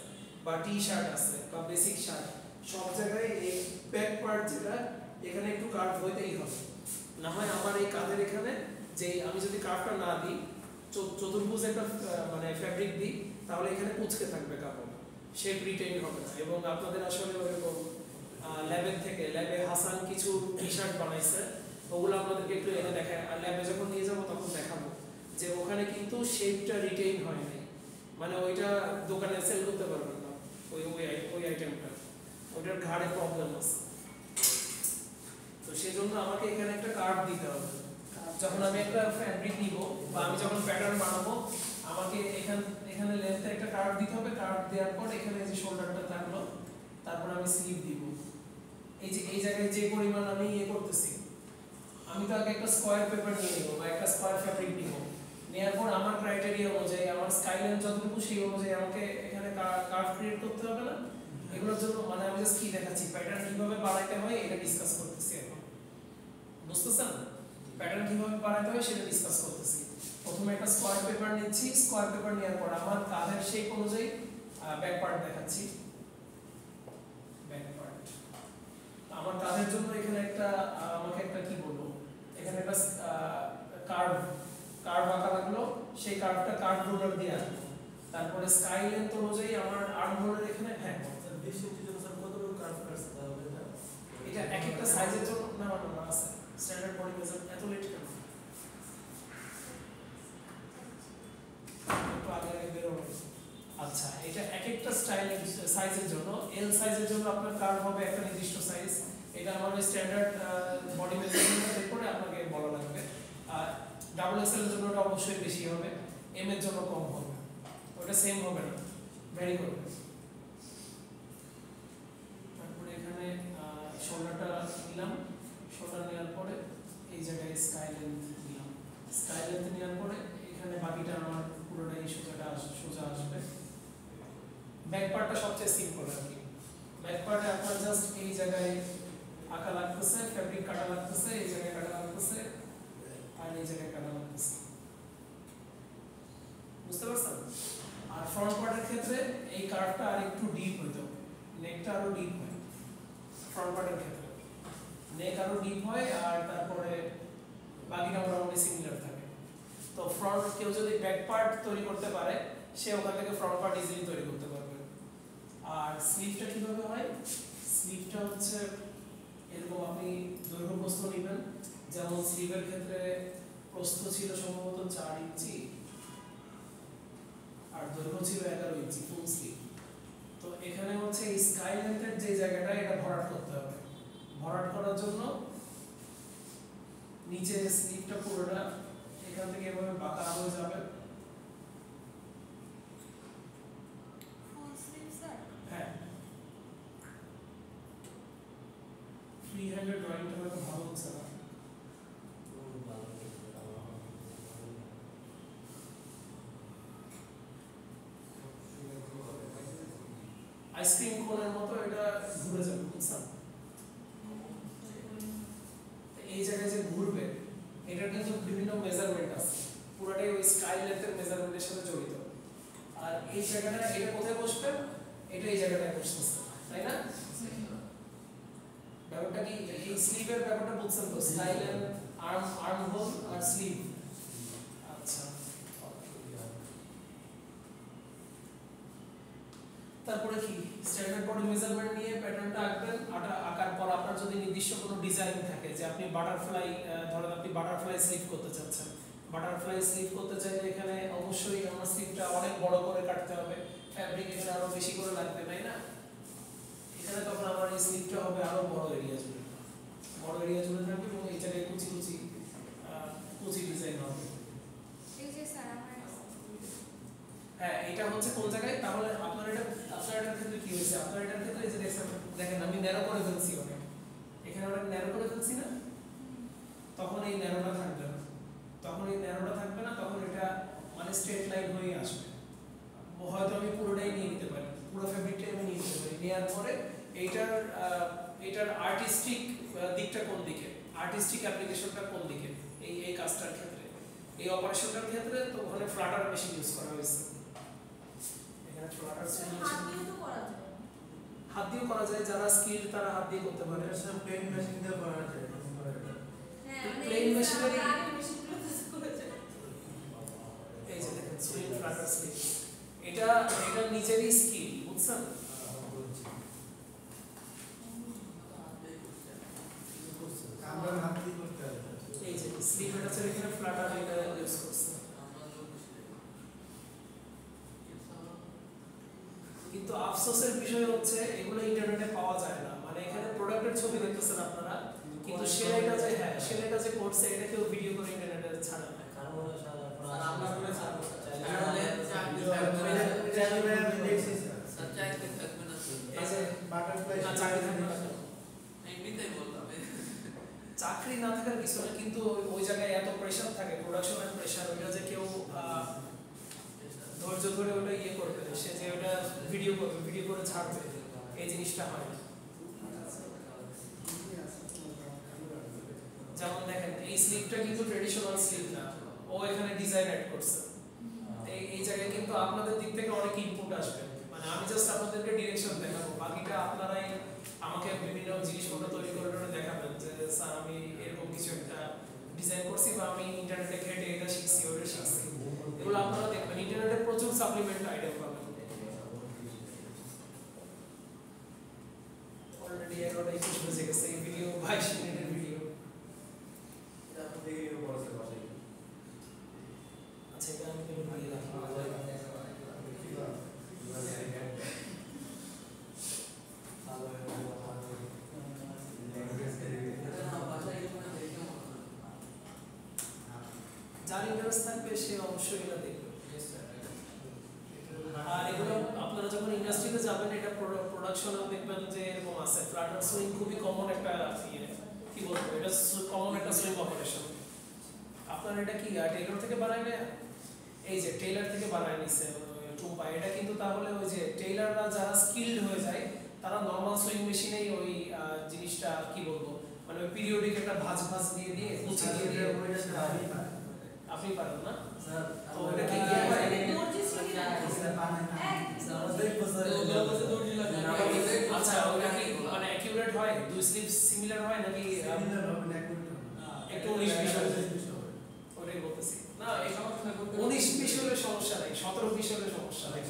বা টি শার্ট আছে বা বেসিক শার্ট, সব জায়গায় এই ব্যাক পার্ট যেটা, এখানে একটু কার্ভ হইতেই হবে, না হয় আমার এই কাঁধের এখানে যে আমি যদি কার্ভটা না দিই, চতুর্ভুজ একটা মানে ফ্যাব্রিক দিই, তাহলে এখানে কুঁচকে থাকবে কাপড়, শেপ রিটেইন হবে না। এবং আপনাদের আসলে ওইরকম ল্যাবে হাসান কিছু টি শার্ট বানাইছে, ওগুলো আপনাদেরকে একটু এনে দেখায়, আর ল্যাবে যখন নিয়ে যাবো তখন দেখাবো যে ওখানে কিন্তু শেপটা রিটেইন হয় নাই, মানে ওইটা দোকানে সেল করতে পারবেন না, ওই আইটেমটা, ওইটার ঘাড়ে প্রবলেম আছে। তো সেই জন্য আমাকে এখানে একটা কার্ভ দিতে হবে। যখন আমি একটা ফ্যাব্রিক নিব বা আমি যখন প্যাটার্ন বানাবো, আমাকে এখানে লেন্থে একটা কার্ভ দিতে হবে। কার্ভ দেওয়ার পর এখানে যে শোল্ডারটা থাকলো, তারপর আমি স্লিভ দিব। এই যে এই জায়গায় যে পরিমাণ আমি করতেছি, আমি তো আগে একটা স্কয়ার পেপার নিয়ে নেব বা একটা স্কয়ার ফ্যাব্রিক নিব, নেওয়ার পর আমার ক্রাইটেরিয়া অনুযায়ী আমার স্কাইলাইন যতটুকু সেই অনুযায়ী আমাকে এখানে কার্ভ ক্রিয়েট করতে হবে না। এগুলোর জন্য মানে আমি জাস্ট কি দেখাচ্ছি প্যাটার্ন কিভাবে বানাইতে হয় এটা ডিসকাস করতেছি এখন, বুঝতেছেন? প্যাটার্ন কিভাবে বানাইতে হয় সেটা ডিসকাস করতেছি। প্রথমে একটা স্কয়ার পেপার নিচ্ছি, স্কয়ার পেপার নেওয়ার পর আমার কাঁধের শেপ অনুযায়ী ব্যাক পার্ট দেখাচ্ছি। ব্যাক পার্ট আমার কাঁধের জন্য এখানে একটা আমাকে একটা কি বলবো, এখানে একটা কার্ভ আঁকা লাগলো, সেই কার্ভটা কার্ভ রুলার দিয়ে আঁকবো। তারপরে স্কাই লেন্থ অনুযায়ী আমার আর্ম হোলের এখানে হ্যাঁ 20 ইঞ্চির জন্য স্যার কতটুকু কার্ভ কাটতে হবে এটা? এটা এক একটা সাইজের জন্য না আছে স্ট্যান্ডার্ড বডি মেজার এত লেট কেন একটু আগে আগে বের হবে। আচ্ছা এটা এক একটা স্টাইলের সাইজের জন্য এল সাইজের জন্য আপনার কার্ভ হবে একটা নির্দিষ্ট সাইজ, এটা আমার স্ট্যান্ডার্ড বডি মেজারমেন্ট বের করে আপনাকে বলা লাগবে। আর ডাবল এক্সেল এর জন্য এটা অবশ্যই বেশি হবে, এম এর জন্য কম হবে, ওটা সেম হবে না, ভেরি করবে। তারপরে এখানে শোল্ডারটা নিলাম, শোল্ডার নেওয়ার পরে এই জায়গায় স্কাই লেন্থ নিলাম, স্কাই লেন্থ নেওয়ার পরে এখানে বাকিটা আমার পুরোটাই সোজা আসবে। ব্যাক পার্টটা সবচেয়ে সিম্পল আর কি, ব্যাক পার্টে আপনার জাস্ট এই জায়গায় আঁকা লাগতেছে, ফ্যাব্রিক কাটা লাগতেছে, এই জায়গায় কাটা লাগতেছে আর এই জায়গায় কাটা লাগতেছে, বুঝতে পারছেন? আর ফ্রন্ট পার্টের ক্ষেত্রে এই কার্ভটা আর একটু ডিপ হইতো, নেকটা আরো ডিপ হয় ফ্রন্ট পার্টের ক্ষেত্রে, নেক আরো ডিপ হয় আর তারপরে বাকিটা মোটামুটি সিমিলার থাকে। তো ফ্রন্ট কেউ যদি ব্যাক পার্ট তৈরি করতে পারে সে ওখান থেকে ফ্রন্ট পার্ট ইজিলি তৈরি করতে পারবে। আর স্লিভটা কিভাবে হয়, স্লিভটা হচ্ছে এরকম আপনি দৈর্ঘ্য প্রস্থ নেবেন, যেমন স্লিভের ক্ষেত্রে প্রস্থ ছিল সম্ভবত 4 ইঞ্চি আর দৈর্ঘ্য ছিল 11 ইঞ্চি ফুল স্লিভ। তো এখানে হচ্ছে এই স্কাই লেন্থের যে জায়গাটা এটা ভরাট করতে হবে, ভরাট করার জন্য নিচে স্লিভটা পুরোটা এখান থেকে এভাবে বাঁকা হয়ে যাবে। Full sleeve sir? হ্যাঁ ফ্রি হ্যান্ডের ড্রয়িংটা হয়তো ভালো হচ্ছে না, আইসক্রিম কোনের মতো এটা ঘুরে যাবে, বুঝছেন? এই জায়গায় যে ঘুরবে এটার কিন্তু বিভিন্ন মেজারমেন্ট আছে, পুরোটাই ওই স্কাই লেন্থের মেজারমেন্টের সাথে জড়িত। আর এই জায়গাটা এটা কোথায় বসবে, এটা এই জায়গাটায় বসতেছে, তাই না? ব্যাপারটা কি এই স্লিভের ব্যাপারটা বুঝছেন তো, স্কাই লেন্থ আর্ম হোল আর স্লিভ। আচ্ছা তারপরে কি স্ট্যান্ডার্ড বডি মেজারমেন্ট নিয়ে প্যাটার্নটা আঁকবেন। আঁকার পর আপনার যদি নির্দিষ্ট কোনো ডিজাইন থাকে যে আপনি বাটারফ্লাই, ধরেন আপনি বাটারফ্লাই স্লিভ করতে চাচ্ছেন, বাটারফ্লাই স্লিভ করতে চাইলে এখানে অবশ্যই আমার স্লিভটা অনেক বড় করে কাটতে হবে, ফ্যাব্রিক এখানে আরো বেশি করে লাগবে, তাই না? এখানে তখন আমার এই স্লিভটা হবে আরো বড় এরিয়া জুড়ে, বড় এরিয়া জুড়ে থাকবে এবং এই জায়গায় কুচি কুচি ডিজাইন হবে। এই যে স্যার আমার হ্যাঁ এটা হচ্ছে কোন জায়গায়, তাহলে আপনার এটার ক্ষেত্রে কি হয়েছে, আপনার এটার ক্ষেত্রে এই যে দেখেন আমি ন্যারো করে ফেলছি অনেক, এখানে অনেক ন্যারো করে ফেলছি না, তখন এই ন্যারোটা থাকবে না, তখন এটা মানে স্ট্রেট লাইন হয়ে আসবে। হয়তো আমি পুরোটাই নিয়ে নিতে পারি, পুরো ফ্যাব্রিকটাই আমি নিয়ে নিতে পারি, নেওয়ার পরে এইটার আর্টিস্টিক দিকটা কোন দিকে, আর্টিস্টিক অ্যাপ্লিকেশনটা কোন দিকে, এই কাজটার ক্ষেত্রে, এই অপারেশনটার ক্ষেত্রে তো ওখানে ফ্লাটার মেশিন ইউজ করা হয়েছে। এখানে ফ্লাটার হাত দিয়ে তো করা যায়, হাত দিয়েও করা যায়, যারা স্কিল তারা হাত দিয়ে করতে পারে। এটা স্যার প্লেন মেশিন দিয়ে করা যায়। হ্যাঁ প্লেন মেশিনারি আগে মেশিনগুলো ইউজ করে যায়। এই যে দেখেন সুইং ফ্লাটার স্কিল, এটা নিচেরই স্কিল, বুঝছেন? আমরা হাত দিয়ে করতে হবে। এই যে স্লিভ এটা হচ্ছে এখানে ফ্লাটার এটা ইউজ করছে, কিন্তু আফসোসের বিষয় হচ্ছে এগুলো ইন্টারনেটে পাওয়া যায় না। মানে এখানে প্রোডাক্টের ছবি দেখতেছেন আপনারা, কিন্তু সেলাইটা যে করছে এটা কেউ ভিডিও করে ইন্টারনেটে ছাড়ে না। কারণ হলো স্যার স্যার আমরা করে ছাড়বো স্যার চাইতে থাকবে না এই যে বাটারফ্লাই না চাকরি থাকবে না, এমনিতেই বললাম চাকরি না থাকার কিছু না, কিন্তু ওই জায়গায় এত প্রেশার থাকে, প্রোডাকশনের প্রেশার, ওইটা যে কেউ ধৈর্য ধরে ওটা ইয়ে করবে, সে যে ওটা ভিডিও করবে, ভিডিও করে ছাড়বে, এই জিনিসটা হয় না। যেমন দেখেন এই স্লিপটা কিন্তু ট্রেডিশনাল স্লিপ না, ও এখানে ডিজাইন অ্যাড করছে। এই জায়গায় কিন্তু আপনাদের দিক থেকে অনেক ইনপুট আসবে, মানে আমি জাস্ট আপনাদেরকে ডিরেকশন দেখাবো, বাকিটা আপনারাই আমাকে বিভিন্ন জিনিসপত্র তৈরি করে দেখাবেন যে স্যার আমি এরকম কিছু একটা ডিজাইন করছি বা আমি ইন্টারনেটে ঘেটে এটা শিখছি ওটা শিখছি, এগুলো আপনারা দেখবেন। ইন্টারনেটে প্রচুর সাপ্লিমেন্ট আইটেম পাবেন। অলরেডি 11:21 বেজে গেছে, এই ভিডিও 22 মিনিটের ভিডিও। আচ্ছা এটা আমি একটু দিয়ে রাখি। যার ইন্টারেস্ট থাকবে সে অবশ্যই এটা দেখবে। আর এগুলো আপনারা যখন ইন্ডাস্ট্রিতে যাবেন, এটা প্রোডাকশনেও দেখবেন যে এরকম আছে। ফ্লাটার সুইং খুবই কমন একটা কি বলবো, এটা কমন একটা সুইং অপারেশন। আপনার এটা কি টেইলর থেকে বানায় না? এই যে টেইলর থেকে বানায় নিছে টুম্পা, এটা কিন্তু তাহলে ওই যে টেইলাররা যারা স্কিলড হয়ে যায় তারা নরমাল সুইং মেশিনেই ওই জিনিসটা কি বলবো, মানে ওই পিরিয়ডিক একটা ভাঁজ ভাঁজ দিয়ে দিয়ে কুচি দিয়ে দিয়ে আপনি পারেন না স্যার? তো এটা কি আচ্ছা ওটা কি মানে অ্যাকিউরেট হয়, দুই স্লিপ সিমিলার হয় নাকি একটু 19-20 হয়? ওটাই বলতেছি না, 19-20 হলে সমস্যা নাই, 17-20 হলে সমস্যা নাই।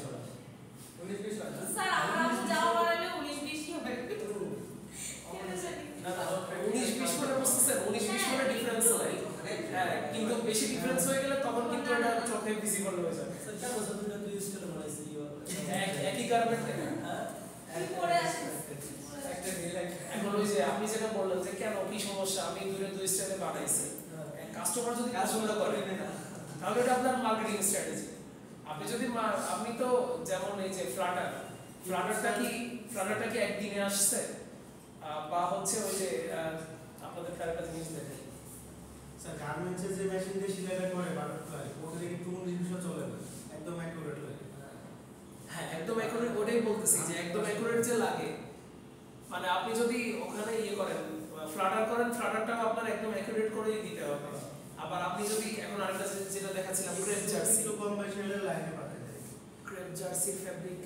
স্যার আমরা যাওয়া বানালে 19-20 হবে। না না 19-20 করে বুঝতেছেন, 19-20 করে ডিফারেন্স নাই, হ্যাঁ কিন্তু বেশি ডিফারেন্স হয়ে গেলে তখন কিন্তু এটা চোখে ভিজিবল হয়ে যাবে। একই গার্মেন্টে কি করে আসে? এখন ওই যে আপনি যেটা বললেন যে কেন কি সমস্যা, আমি দুই স্টাইলে বানাইছি, কাস্টমার যদি পছন্দ করে তাহলে এটা আপনার মার্কেটিং স্ট্র্যাটেজি। আপনি যদি আপনি তো যেমন এই যে ফ্লাটারটা কি একদিনে আসছে, বা হচ্ছে ওই যে আপনাদের একটা জিনিস দেখেন স্যার, গার্মেন্টসের যে মেশিন দিয়ে সেলাইটা করে বাটারফ্লাই, ওটা দিয়ে কিন্তু 19-20 চলে না, একদম অ্যাকুরেট লাগে। হ্যাঁ একদম অ্যাকুরেট, ওটাই বলতেছি যে একদম অ্যাকুরেট যে লাগে, মানে আপনি যদি ওখানে ইয়ে করেন ফ্লাটার করেন, ফ্লাটারটাও আপনার একদম অ্যাকুরেট করেই দিতে হবে। আবার আপনি যদি এখন আরেকটা যেটা দেখাচ্ছিলাম ক্রেপ জার্সি, একটু কম মেশিনে লাইনে পাঠায় দেয়। ক্রেপ জার্সি ফ্যাব্রিক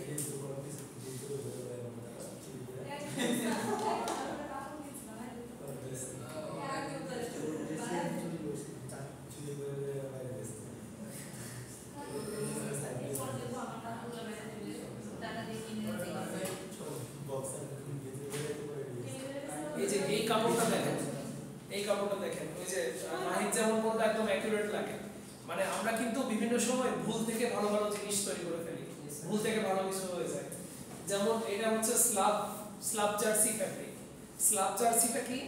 এই যে এই কাপড়টা দেখেন, এই কাপড়টা দেখেন, ওই যে মাহিদ যেমন বলতো একদম অ্যাকুরেট লাগে। মানে আমরা কিন্তু বিভিন্ন সময় ভুল থেকে ভালো ভালো জিনিস তৈরি করে ফেলি, ভুল থেকে ভালো কিছু হয়ে যায়। যেমন এটা হচ্ছে স্লাব জার্সি ফ্যাব্রিক। স্লাব জার্সিটা কি?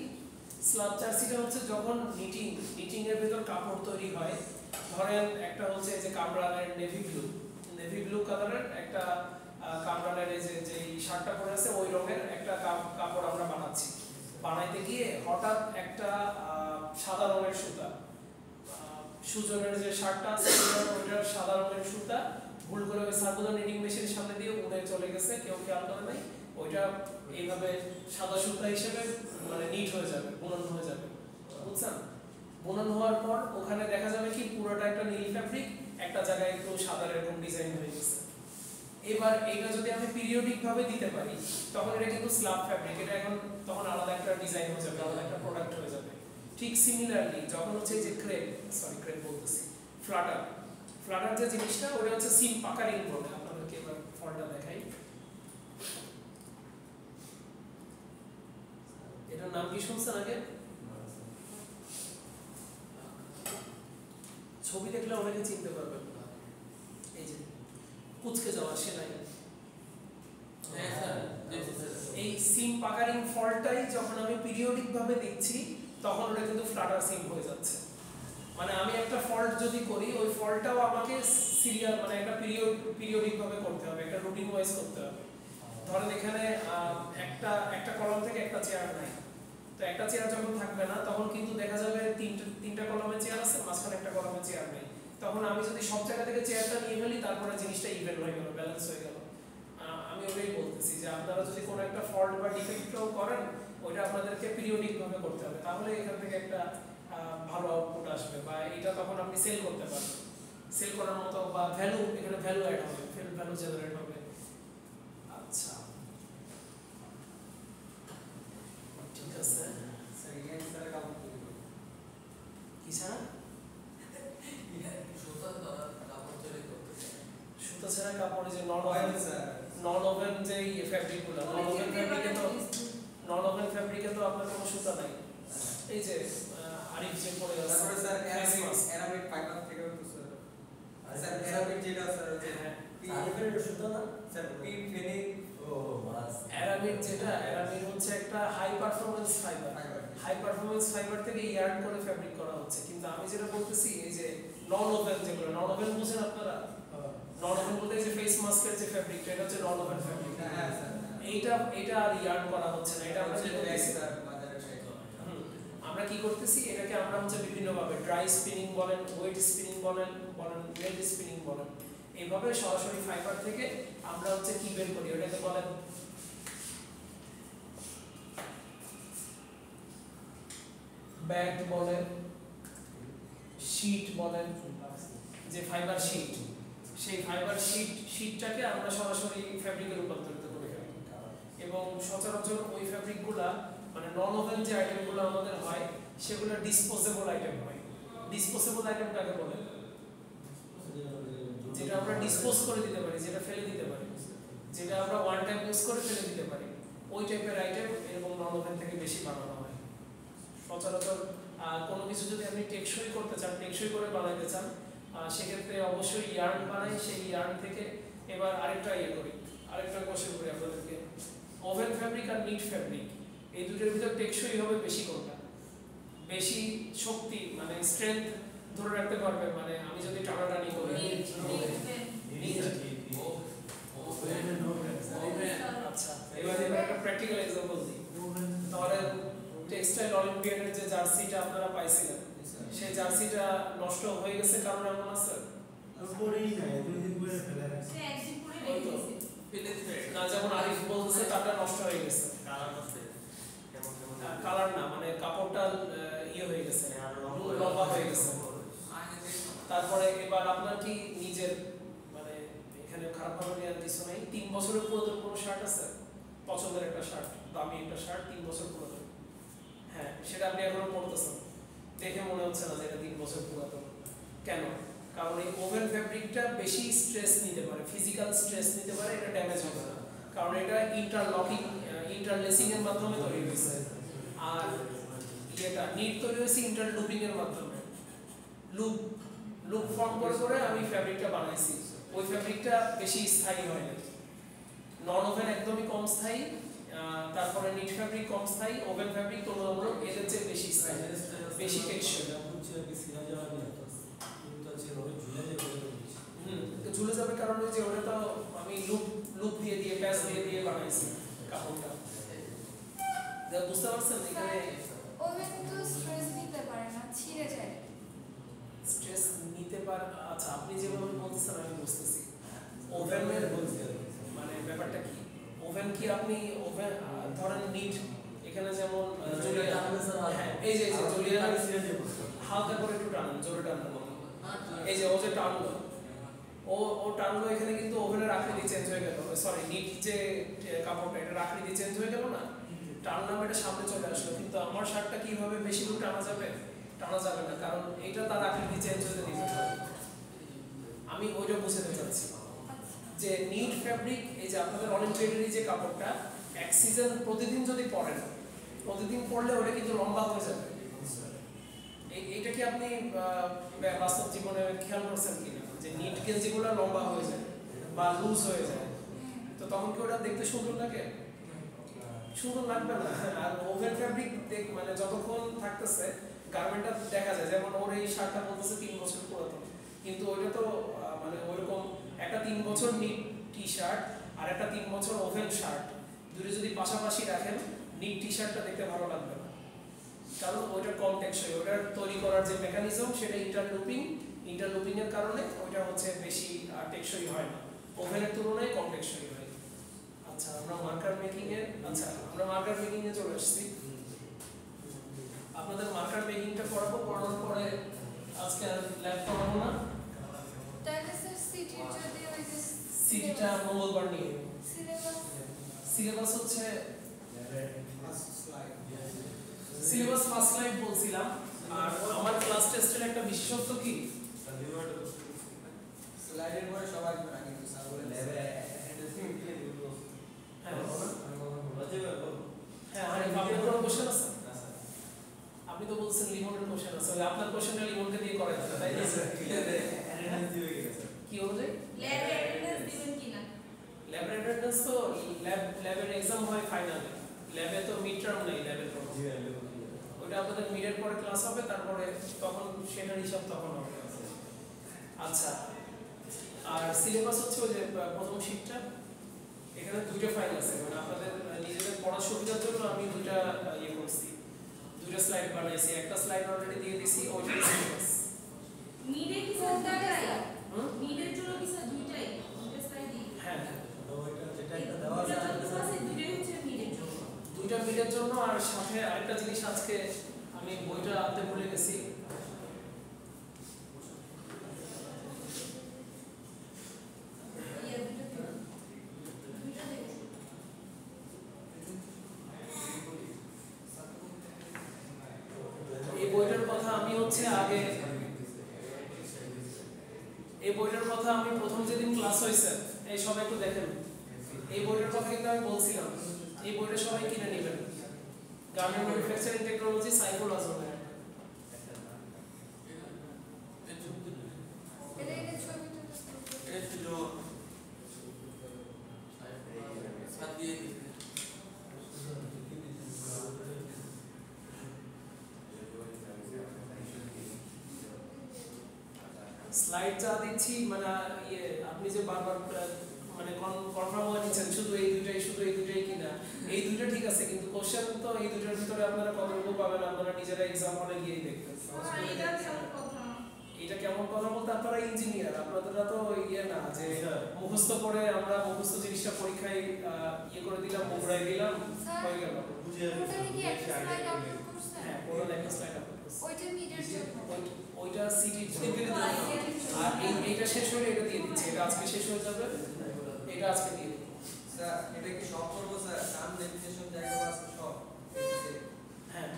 স্লাব জার্সিটা হচ্ছে যখন নিটিং এর ভিতর কাপড় তৈরি হয়, ধরেন একটা হচ্ছে যে কামরানের নেভি ব্লু কালারের একটা কামরানের এই যে শার্টটা পরে আছে ওই রঙের একটা কাপড় আমরা বানাইতে গিয়ে হঠাৎ একটা সাদা রঙের সুতা, সুজনের যে শার্টটা আছে ওইটার সাদা রঙের সুতা ভুল করে ওই সার্কুলার নিটিং মেশিনের সামনে দিয়ে উড়ে চলে গেছে, কেউ খেয়াল করে নাই। ওইটা এইভাবে সাদা সুতা হিসেবে মানে নিট হয়ে যাবে, বুনন হয়ে যাবে, বুঝছেন? বুনন হওয়ার পর ওখানে দেখা যাবে কি পুরোটা একটা নীল ফ্যাব্রিক, একটা জায়গায় একটু সাদা এরকম ডিজাইন হয়ে গেছে। এবার এইটা যদি আমি পিরিয়ডিক ভাবে দিতে পারি তখন এটা কিন্তু স্ল্যাব ফ্যাব্রিক, এটা এখন তখন আলাদা একটা ডিজাইন হয়ে যাবে, আলাদা একটা প্রোডাক্ট হয়ে যাবে। ঠিক সিমিলারলি যখন হচ্ছে যে ক্রেপ বলতেছি ফ্লাটার যে জিনিসটা ওটা হচ্ছে সিম পাকারিং বলে। আপনাদেরকে এবার ফলটা দেখাই, এটার নাম কি শুনছেন আগে? ছবি দেখলে অনেকে চিনতে পারবেন। এই যে কুচকে যাওয়া সেলাই, এই সিম পাকারিং ফলটাই যখন আমি পিরিয়ডিক ভাবে দিচ্ছি তখন ওটা কিন্তু ফ্লাটার সিম হয়ে যাচ্ছে। মানে আমি একটা ফল্ট যদি করি ওই ফল্টটাও আমাকে সিরিয়াল মানে একটা পিরিয়ডিক ভাবে করতে হবে, একটা রুটিন ওয়াইজ করতে হবে। ধরেন এখানে একটা কলম থেকে একটা চেয়ার নাই, তো একটা চেয়ার যখন থাকবে না তখন কি কিন্তু দেখা যাবে তিনটা কলামে চেয়ার আছে, মাঝখানে একটা কলামে চেয়ার নেই। তখন আমি যদি সব জায়গা থেকে চেয়ারটা নিয়ে ফেলি, তারপরে জিনিসটা ইভেন হয়ে গেল, ব্যালেন্স হয়ে গেল। আমি ওটাই বলতেছি যে আপনারা যদি কোনো একটা ফল্ট বা ডিফেক্টও করেন, ওইটা আপনাদেরকে পিরিয়ডিক ভাবে করতে হবে, তাহলে এখান থেকে একটা ভালো আউটপুট আসবে, বা এটা তখন আপনি সেল করতে পারবেন। সেল করার মতো বা ভ্যালু, এখানে ভ্যালু অ্যাড হবে, ভ্যালু জেনারেট হবে। আচ্ছা, ঠিক আছে। স্যার ইংলিশ স্যার কাম করতে কি ছাড়া? সুতা ছাড়া কাপড়ে যে নন ওভেন যে ফ্যাব্রিকগুলো, নন ওভেন ফ্যাব্রিকে তো আপনার কোনো সুতা নাই। এই যে আরিফ যে পড়ে গেছে, তারপরে স্যার অ্যারাবিক ফাইবার থেকে তো স্যার অ্যারাবিক যেটা স্যার আরিফের সুতা না স্যার পিন ফিনিং অ্যারাবিক যেটা, অ্যারাবিক হচ্ছে একটা high performance fiber. High performance fiber থেকে ইয়ার্ন করে ফ্যাব্রিক করা হচ্ছে। কিন্তু আমি যেটা বলতেছি, এই যে নন ওভেন যেগুলো, নন ওভেন বুঝেন আপনারা? নন ওভেন বলতে যে ফেস মাস্কের যে ফ্যাব্রিকটা, এটা হচ্ছে নন ওভেন ফ্যাব্রিক। হ্যাঁ স্যার, এইটা আর ইয়ার্ন করা হচ্ছে না। এটা আমরা কি করতেছি, এটাকে আমরা হচ্ছে বিভিন্ন ভাবে ড্রাই স্পিনিং বলেন, ওয়েট স্পিনিং বলেন, ওয়েট স্পিনিং বলেন, এইভাবে সরাসরি ফাইবার থেকে আমরা হচ্ছে কি বের করি, ওটাকে বলেন ব্যাগ বলেন, শীট বলেন, যে ফাইবার শীট, সেই ফাইবার শীটটাকে আমরা সরাসরি ফ্যাব্রিকে রূপান্তরিত করে ফেলি। এবং সচরাচর ওই ফ্যাব্রিকগুলা মানে নন ওভেন যে আইটেমগুলো আমাদের হয়, সেগুলো ডিসপোজেবল আইটেম হয়। ডিসপোজেবল আইটেমটাকে বলে যেটা আমরা ডিসপোজ করে দিতে পারি, যেটা ফেলে দিতে পারি, যেটা আমরা ওয়ান টাইম ইউজ করে ফেলে দিতে পারি, ওই টাইপের আইটেম এবং নন ওভেন থেকে বেশি বানানো হয়। সচরাচর কোনো কিছু যদি আপনি টেকসই করতে চান, টেকসই করে বানাইতে চান, সেক্ষেত্রে অবশ্যই ইয়ার্ন বানাই। সেই ইয়ার্ন থেকে এবার আরেকটা কোশ্চেন করি আপনাদেরকে, ওভেন ফ্যাব্রিক আর নিট ফ্যাব্রিক, এই দুটোর ভিতর টেকসই হবে বেশি কোনটা? বেশি শক্তি মানে স্ট্রেংথ ধরে রাখতে পারবে, মানে আমি যদি টানাটানি করি। আচ্ছা, এবার একটা প্র্যাকটিক্যাল এক্সাম্পল দিই। তাহলে টেক্সটাইল অলিম্পিয়াডের যে জার্সিটা আপনারা পাইছিলেন, সেই জার্সিটা নষ্ট হয়ে গেছে কারণ এমন আছে? পরেই নাই, 2 দিন পরে ফেলে রাখছি। একদিন পরে রেখে দিয়েছি। না, যেমন আরিফ বলছে তারটা নষ্ট হয়ে গেছে। কালার না, মানে কাপড়টা হয়ে গেছে, লম্বা হয়ে গেছে। তারপরে এবার আপনার কি নিজের মানে এখানে খারাপ ভাবে নেওয়ার কিছু নেই, 3 বছরের পুরাতন কোনো শার্ট আছে, পছন্দের একটা শার্ট, দামি একটা শার্ট, 3 বছর পুরাতন, হ্যাঁ, সেটা আপনি এখনো পরতেছেন, দেখে মনে হচ্ছে না যে এটা 3 বছর পুরাতন। কেন? কারণ এই ওভেন ফ্যাব্রিকটা বেশি স্ট্রেস নিতে পারে, ফিজিক্যাল স্ট্রেস নিতে পারে, এটা ড্যামেজ হবে না, কারণ এটা ইন্টারলকিং ইন্টারলেসিং এর মাধ্যমে তৈরি হয়েছে। আর এটা নিট তৈরি হয়েছে ইন্টারলুপিং এর মাধ্যমে, লুপ ফর্ম করে আমি ফ্যাব্রিকটা বানাইছি। ওই ফ্যাব্রিকটা বেশি স্থায়ী হয় না। নন ওভেন একদমই কম স্থায়ী, তারপরে নিট ফ্যাব্রিক কম স্থায়ী, ওভেন ফ্যাব্রিক তুলনামূলক এদের চেয়ে বেশি স্থায়ী, বেশি টেকসই। ঝুলে যাবে কারণ ওই যে ওটা তো আমি লুপ দিয়ে প্যাচ দিয়ে বানাইছি কাপড়টা। বুঝতে পারছেন? এখানে ওভেন তো স্ট্রেস নিতে পারে না, ছিঁড়ে যায়। স্ট্রেস নিতে পারে, আচ্ছা আপনি যেভাবে বলতেছেন আমি বুঝতেছি। ওভেনের মানে ব্যাপারটা কি, ওভেন কি আপনি ওভেন ধরেন নিট, এখানে যেমন হ্যাঁ, এই যে জুলিয়ান হালকা করে একটু টানুন, জোরে টানুন, এই যে ও যে টানলো, ও টানলো, এখানে কিন্তু ওভেনের আকৃতি চেঞ্জ হয়ে গেল, সরি নিট যে কাপড়টা এটার আকৃতি চেঞ্জ হয়ে গেল না, টানলাম, এটা সামনে চলে আসলো। কিন্তু আমার শার্টটা কিভাবে বেশি দূর টানা যাবে? টানা যাবে না, কারণ এটা তার আকৃতি চেঞ্জ হতে দিতে হবে। আমি ওইটা বুঝাতে চাচ্ছি যে নিট ফ্যাব্রিক, এই যে আপনাদের অলিম্পিয়াডের যে কাপড়টা, এক সিজন প্রতিদিন যদি পরেন, প্রতিদিন পরলে ওটা কিন্তু লম্বা হয়ে যাবে। এইটা কি আপনি বাস্তব জীবনে খেয়াল করছেন কিনা, যে নিট গেঞ্জিগুলো লম্বা হয়ে যায় বা লুজ হয়ে যায়, তো তখন কি ওটা দেখতে সুন্দর লাগে? সুন্দর লাগবে না। আর ওভেন ফ্যাব্রিক মানে যতক্ষণ থাকতেছে গার্মেন্টটা দেখা যায়, যেমন ওর এই শার্টটা বলতেছে 3 বছর পুরাতন, কিন্তু ওইটা তো মানে ওইরকম একটা 3 বছর নিট টি শার্ট আর একটা 3 বছর ওভেন শার্ট, দুটো যদি পাশাপাশি রাখেন, নিট টি শার্টটা দেখতে ভালো লাগবে না, কারণ ওইটা কম টেকসই, ওটার তৈরি করার যে মেকানিজম সেটা ইন্টারলুপিং এর কারণে ওইটা হচ্ছে বেশি টেকসই হয় না, ওভেনের তুলনায় কম টেকসই হয়। আচ্ছা আমরা মার্কার মেকিং এ চলে আসছি। আপনাদের মার্কার মেকিংটা পড়ানোর পরে আজকে আর ল্যাব করাবো না, তাহলে স্যার সিটির যদি ওই যে সিটিটা মঙ্গলবার নিয়ে। সিলেবাস সিলেবাস হচ্ছে স্লাইড সিলেবাস ফার্স্ট লাইভ বলছিলাম। আর আমার ক্লাস টেস্টের একটা বিশেষত্ব কি, স্লাইডের পরে সবাই করে কিন্তু স্যার বলে হ্যাঁ আরে আপনার কোনো কোশ্চেন আছে? আপনি তো বলছেন লিমনের কোশ্চেন আছে, ওই আপনার কোশ্চেনটা লিমনকে দিয়ে করাই দিতে, তাই না? কি অনুযায়ী ল্যাবে অ্যাটেন্ডেন্স দিবেন কিনা? ল্যাব অ্যাটেন্ডেন্স তো ল্যাবের এক্সাম হয় ফাইনালে, ল্যাবে তো মিড টার্ম নেই ল্যাবের কোনো, ওটা আপনাদের মিডের পরে ক্লাস হবে, তারপরে তখন সেটার হিসাব তখন হবে। আচ্ছা আর সিলেবাস হচ্ছে ওই যে প্রথম শিটটা, এখানে দুইটা ফাইল আছে, মানে আপনাদের নিজেদের পড়ার সুবিধার জন্য আমি দুইটা ইয়ে করছি, দুইটা স্লাইড বানাইছি, একটা স্লাইড অলরেডি দিয়ে দিছি, ওইটা সিলেবাস। মিডে কি স্যার দুইটাই? মিডের জন্য কি স্যার দুইটাই? দুইটা স্লাইডই? হ্যাঁ দুইটা আছে, দুইটাই হচ্ছে মিডের জন্য। দুইটা মিডের জন্য, আর সাথে আরেকটা জিনিস আজকে আমি বইটা আনতে ভুলে গেছি, ইয়া দুইটা দেখো। এই বইটার কথা আমি হচ্ছে আগে, এই বইটার কথা আমি প্রথম যেদিন ক্লাস হয়েছে, এই সবাই একটু দেখেন, এই বইটার কথা কিন্তু আমি বলছিলাম এই বইটা সবাই কিনে নেবেন, গার্মেন্ট ম্যানুফ্যাকচারিং টেকনোলজি সাইফুল আজমের। এটা ছবি তুলে স্লাইড যা দিচ্ছি মানে ইয়ে আপনি যে বারবার মানে কনফার্ম হয়ে নিচ্ছেন শুধু এই দুইটাই কিনা, এই দুইটা ঠিক আছে, কিন্তু কোশ্চেন তো এই দুইটার ভিতরে আপনারা কতটুকু পাবেন আপনারা নিজেরা এক্সাম হলে গিয়েই দেখবেন। এটা কেমন কথা? এটা কেমন কথা বলতে, আপনারা ইঞ্জিনিয়ার, আপনারা তো ইয়ে না যে মুখস্থ করে আমরা মুখস্থ জিনিসটা পরীক্ষায় ইয়ে করে দিলাম, মুখড়াই দিলাম, হয়ে গেল। ওটারে কি একটা স্লাইড আপলোড করছেন? হ্যাঁ পুরো একটা স্লাইড আপলোড করছি, ওইটা মিডের জন্য ওইটা সিটির জন্য, আর এইটা শেষ হলে এটা দিয়ে দিচ্ছি, এটা আজকে শেষ হয়ে যাবে, এটা আজকে দিয়ে দিচ্ছি। স্যার এটা কি সব করব স্যার? সাম ডেফিনিশন জায়গা আছে সব? হ্যাঁ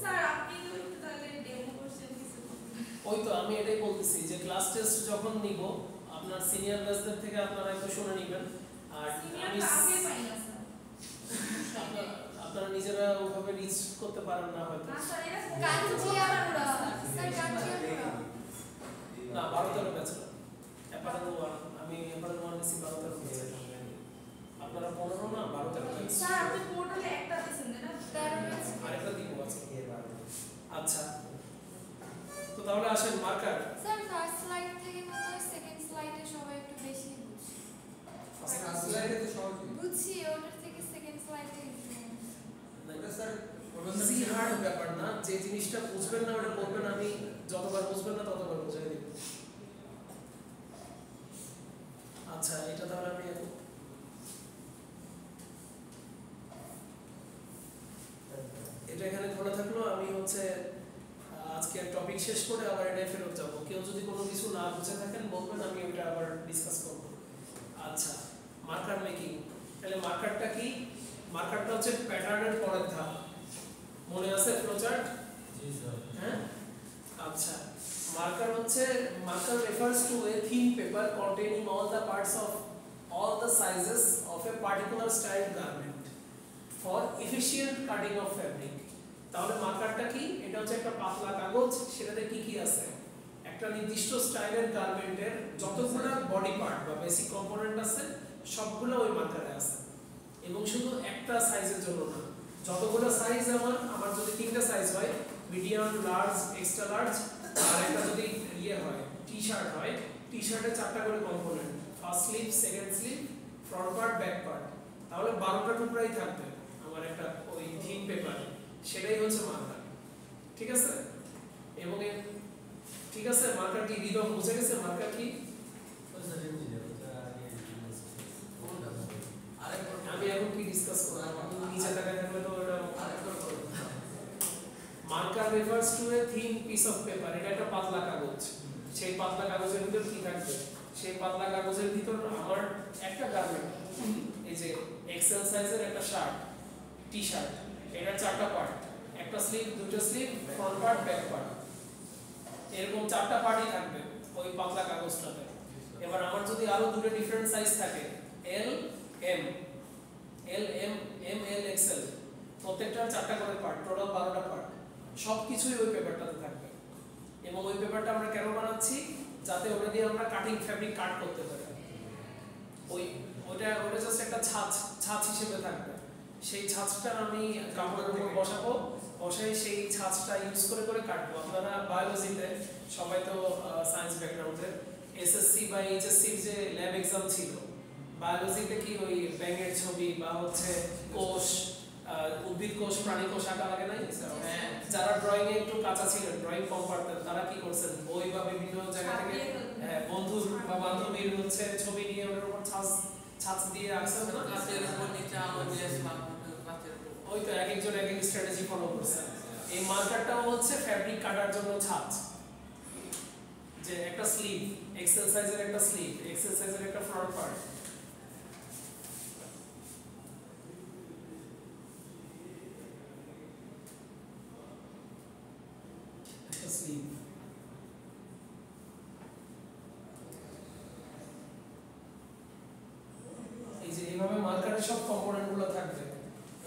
স্যার আপনি তো একটু তাহলে ডেমো করছেন কিছু। ওই তো আমি এটাই বলতেছি যে ক্লাস টেস্ট যখন নিব আপনার সিনিয়র ব্যাচদের থেকে আপনারা একটু শুনে নেবেন, আর সিনিয়র আমি আগে পাই না স্যার। আপনারা নিজেরা ওইভাবে রিচ করতে পারেন না হয়তো। না স্যার এটা কাঞ্চিয়াপুরা স্যার কাঞ্চিয়াপুরা না 12-13 ব্যাচ, আমি এবার ওয়ান নিছি 12-13 ব্যাচ, আপনারা 15 না 12-13 ব্যাচ। স্যার আপনি পোর্টালে একটা দিয়েছেন না? 13 আছে আরেকটা দিব আজকে। আচ্ছা তো তাহলে আসেন মার্কার। স্যার ফার্স্ট স্লাইড থেকে মনে হয় সেকেন্ড স্লাইডে সবাই একটু বেশি বুঝছে ফার্স্ট স্লাইডে তো সহজ বুঝছি, ওটার থেকে সেকেন্ড স্লাইডে ওটা স্যার ইজি হার্ড ব্যাপার না, যে জিনিসটা বুঝবেন না ওটা বলবেন, আমি যতবার বুঝবেন না ততবার বুঝাই দিব। আচ্ছা এটা তাহলে আমি এটা এখানে খোলা থাকলো, আমি হচ্ছে আজকে টপিক শেষ করে আবার এটা ফেরত যাবো, কেউ যদি কোনো কিছু না বুঝে থাকেন বলবেন, আমি ওটা আবার ডিসকাস করব। আচ্ছা মার্কার মেকিং, তাহলে মার্কারটা কি? মার্কারটা হচ্ছে প্যাটার্নের পরের ধাপ, মনে আছে ফ্লোচার্ট? হ্যাঁ আচ্ছা মার্কার হচ্ছে, marker refers to a thin paper containing all the parts of all the sizes of a particular styled garment for efficient cutting of fabric। তাহলে মার্কারটা কি? এটা হচ্ছে একটা পাতলা কাগজ, সেটাতে কি কি আছে, একটা নির্দিষ্ট স্টাইলের গার্মেন্টের যতগুলো বডি পার্ট বা বেসিক কম্পোনেন্ট আছে সবগুলো ওই মার্কারে আছে, এবং শুধু একটা সাইজের জন্য না, যতগুলো সাইজ আমার যদি তিনটা সাইজ হয়, মিডিয়াম, লার্জ, এক্সট্রা লার্জ, আর একটা যদি ইয়ে হয় টি শার্ট হয়, টি শার্টে 4টা করে component, first sleeve, second sleeve, front part, back part, তাহলে 12টা টুকরাই থাকবে আমার একটা ওই থিন পেপারে। সেটাই হচ্ছে মার্কার। ঠিক আছে, এবং ঠিক আছে, মার্কার কি হৃদয় বুঝে গেছে মার্কার কি? আমি এখন কি ডিসকাস করব? নিচে দেখা থাকলে তো ওটা marker refers to A thin piece of paper. এটা একটা পাতলা কাগজ। সেই পাতলা কাগজের ভিতর কি থাকবে? সেই পাতলা কাগজের ভিতর আমার একটা গার্মেন্ট, এই যে এক্সেল সাইজের একটা শার্ট, টি শার্ট, এটার 4টা পার্ট, একটা স্লিভ, দুটো sleeve, front part, back part, এরকম 4টা পার্টই থাকবে ওই পাতলা কাগজটাতে। এবার আমার যদি আরো দুটো ডিফারেন্ট সাইজ থাকে, L M, L M, M L XL, প্রত্যেকটার 4টা করে পার্ট, টোটাল 12টা পার্ট, সবকিছুই ওই পেপারটাতে থাকবে। এবং ওই পেপারটা আমরা কেন বানাচ্ছি? যাতে ওটা দিয়ে আমরা কাটিং ফ্যাব্রিক কাট করতে পারি। ওটা জাস্ট একটা ছাঁচ হিসেবে থাকবে। সেই ছাঁচটা আমি কাপড়ের উপর বসাবো, বসাই সেই ছাঁচটা ইউজ করে কাটবো। আপনারা বায়োলজিতে সবাই তো সায়েন্স ব্যাকগ্রাউন্ডের, এসএসসি বা এইচএসসির যে ল্যাব এক্সাম ছিল, বায়োলজিতে কি ওই ব্যাঙের ছবি বা হচ্ছে কোষ, উদ্ভিদ কোষ, প্রাণী কোষ আঁকা লাগে নাই? যারা ড্রয়িং এ একটু কাঁচা ছিলেন, ড্রয়িং কম পারতেন, তারা কি করছেন? বই বা বিভিন্ন জায়গা থেকে বন্ধুর বা বান্ধবীর হচ্ছে ছবি নিয়ে ওটার উপর ছাঁচ দিয়ে আঁকছেন না? কাচের উপর নিচে আলো দিয়ে কাচের উপর। ওই তো এক একজন এক এক স্ট্র্যাটেজি ফলো করছে। এই মার্কারটাও হচ্ছে ফ্যাব্রিক কাটার জন্য ছাঁচ। যে একটা স্লিভ, এক্সেল সাইজের একটা স্লিভ, এক্সেল সাইজের একটা ফ্রন্ট পার্ট, স্লিভ, এই যে এইভাবে মার্কারের সব কম্পোনেন্ট গুলো থাকবে।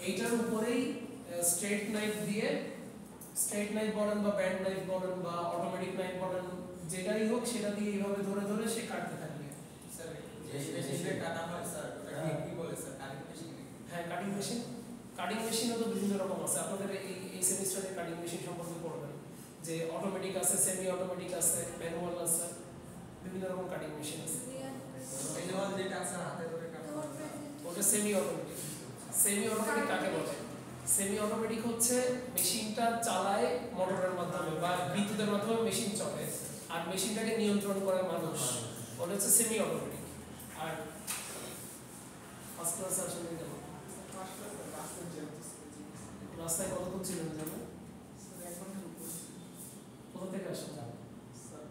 এইটার উপরেই স্ট্রেট নাইফ দিয়ে, স্ট্রেট নাইফ বলেন বা ব্যান্ড নাইফ বলেন বা অটোমেটিক নাইফ বলেন, যেটাই হোক সেটা দিয়ে এইভাবে ধরে ধরে সে কাটতে থাকবে। স্যার এই মেশিনে কাটা হয় স্যার, ওটা কি বলে স্যার? Cutting machine? হ্যাঁ, কাটিং মেশিন। কাটিং মেশিনও তো বিভিন্ন রকম আছে। আপনাদের এই সেমিস্টারে কাটিং মেশিন সম্পর্কে পড়বেন, যে অটোমেটিক আছে, সেমি অটোমেটিক আছে, ম্যানুয়াল আছে, বিভিন্ন রকম কাটিং মেশিন আছে। এই যে যেটা আছে হাতে ধরে কাটা, ওটা সেমি অটোমেটিক। সেমি অটোমেটিক কাকে বলে? সেমি অটোমেটিক হচ্ছে মেশিনটা চালায় মোটরের মাধ্যমে বা বিদ্যুতের মাধ্যমে মেশিন চলে, আর মেশিনটাকে নিয়ন্ত্রণ করে মানুষ। ওটা হচ্ছে সেমি অটোমেটিক। আর ফার্স্ট ক্লাস আসলে কেন রাস্তায় কতক্ষণ ছিলেন জানো? কোথা থেকে আসেন?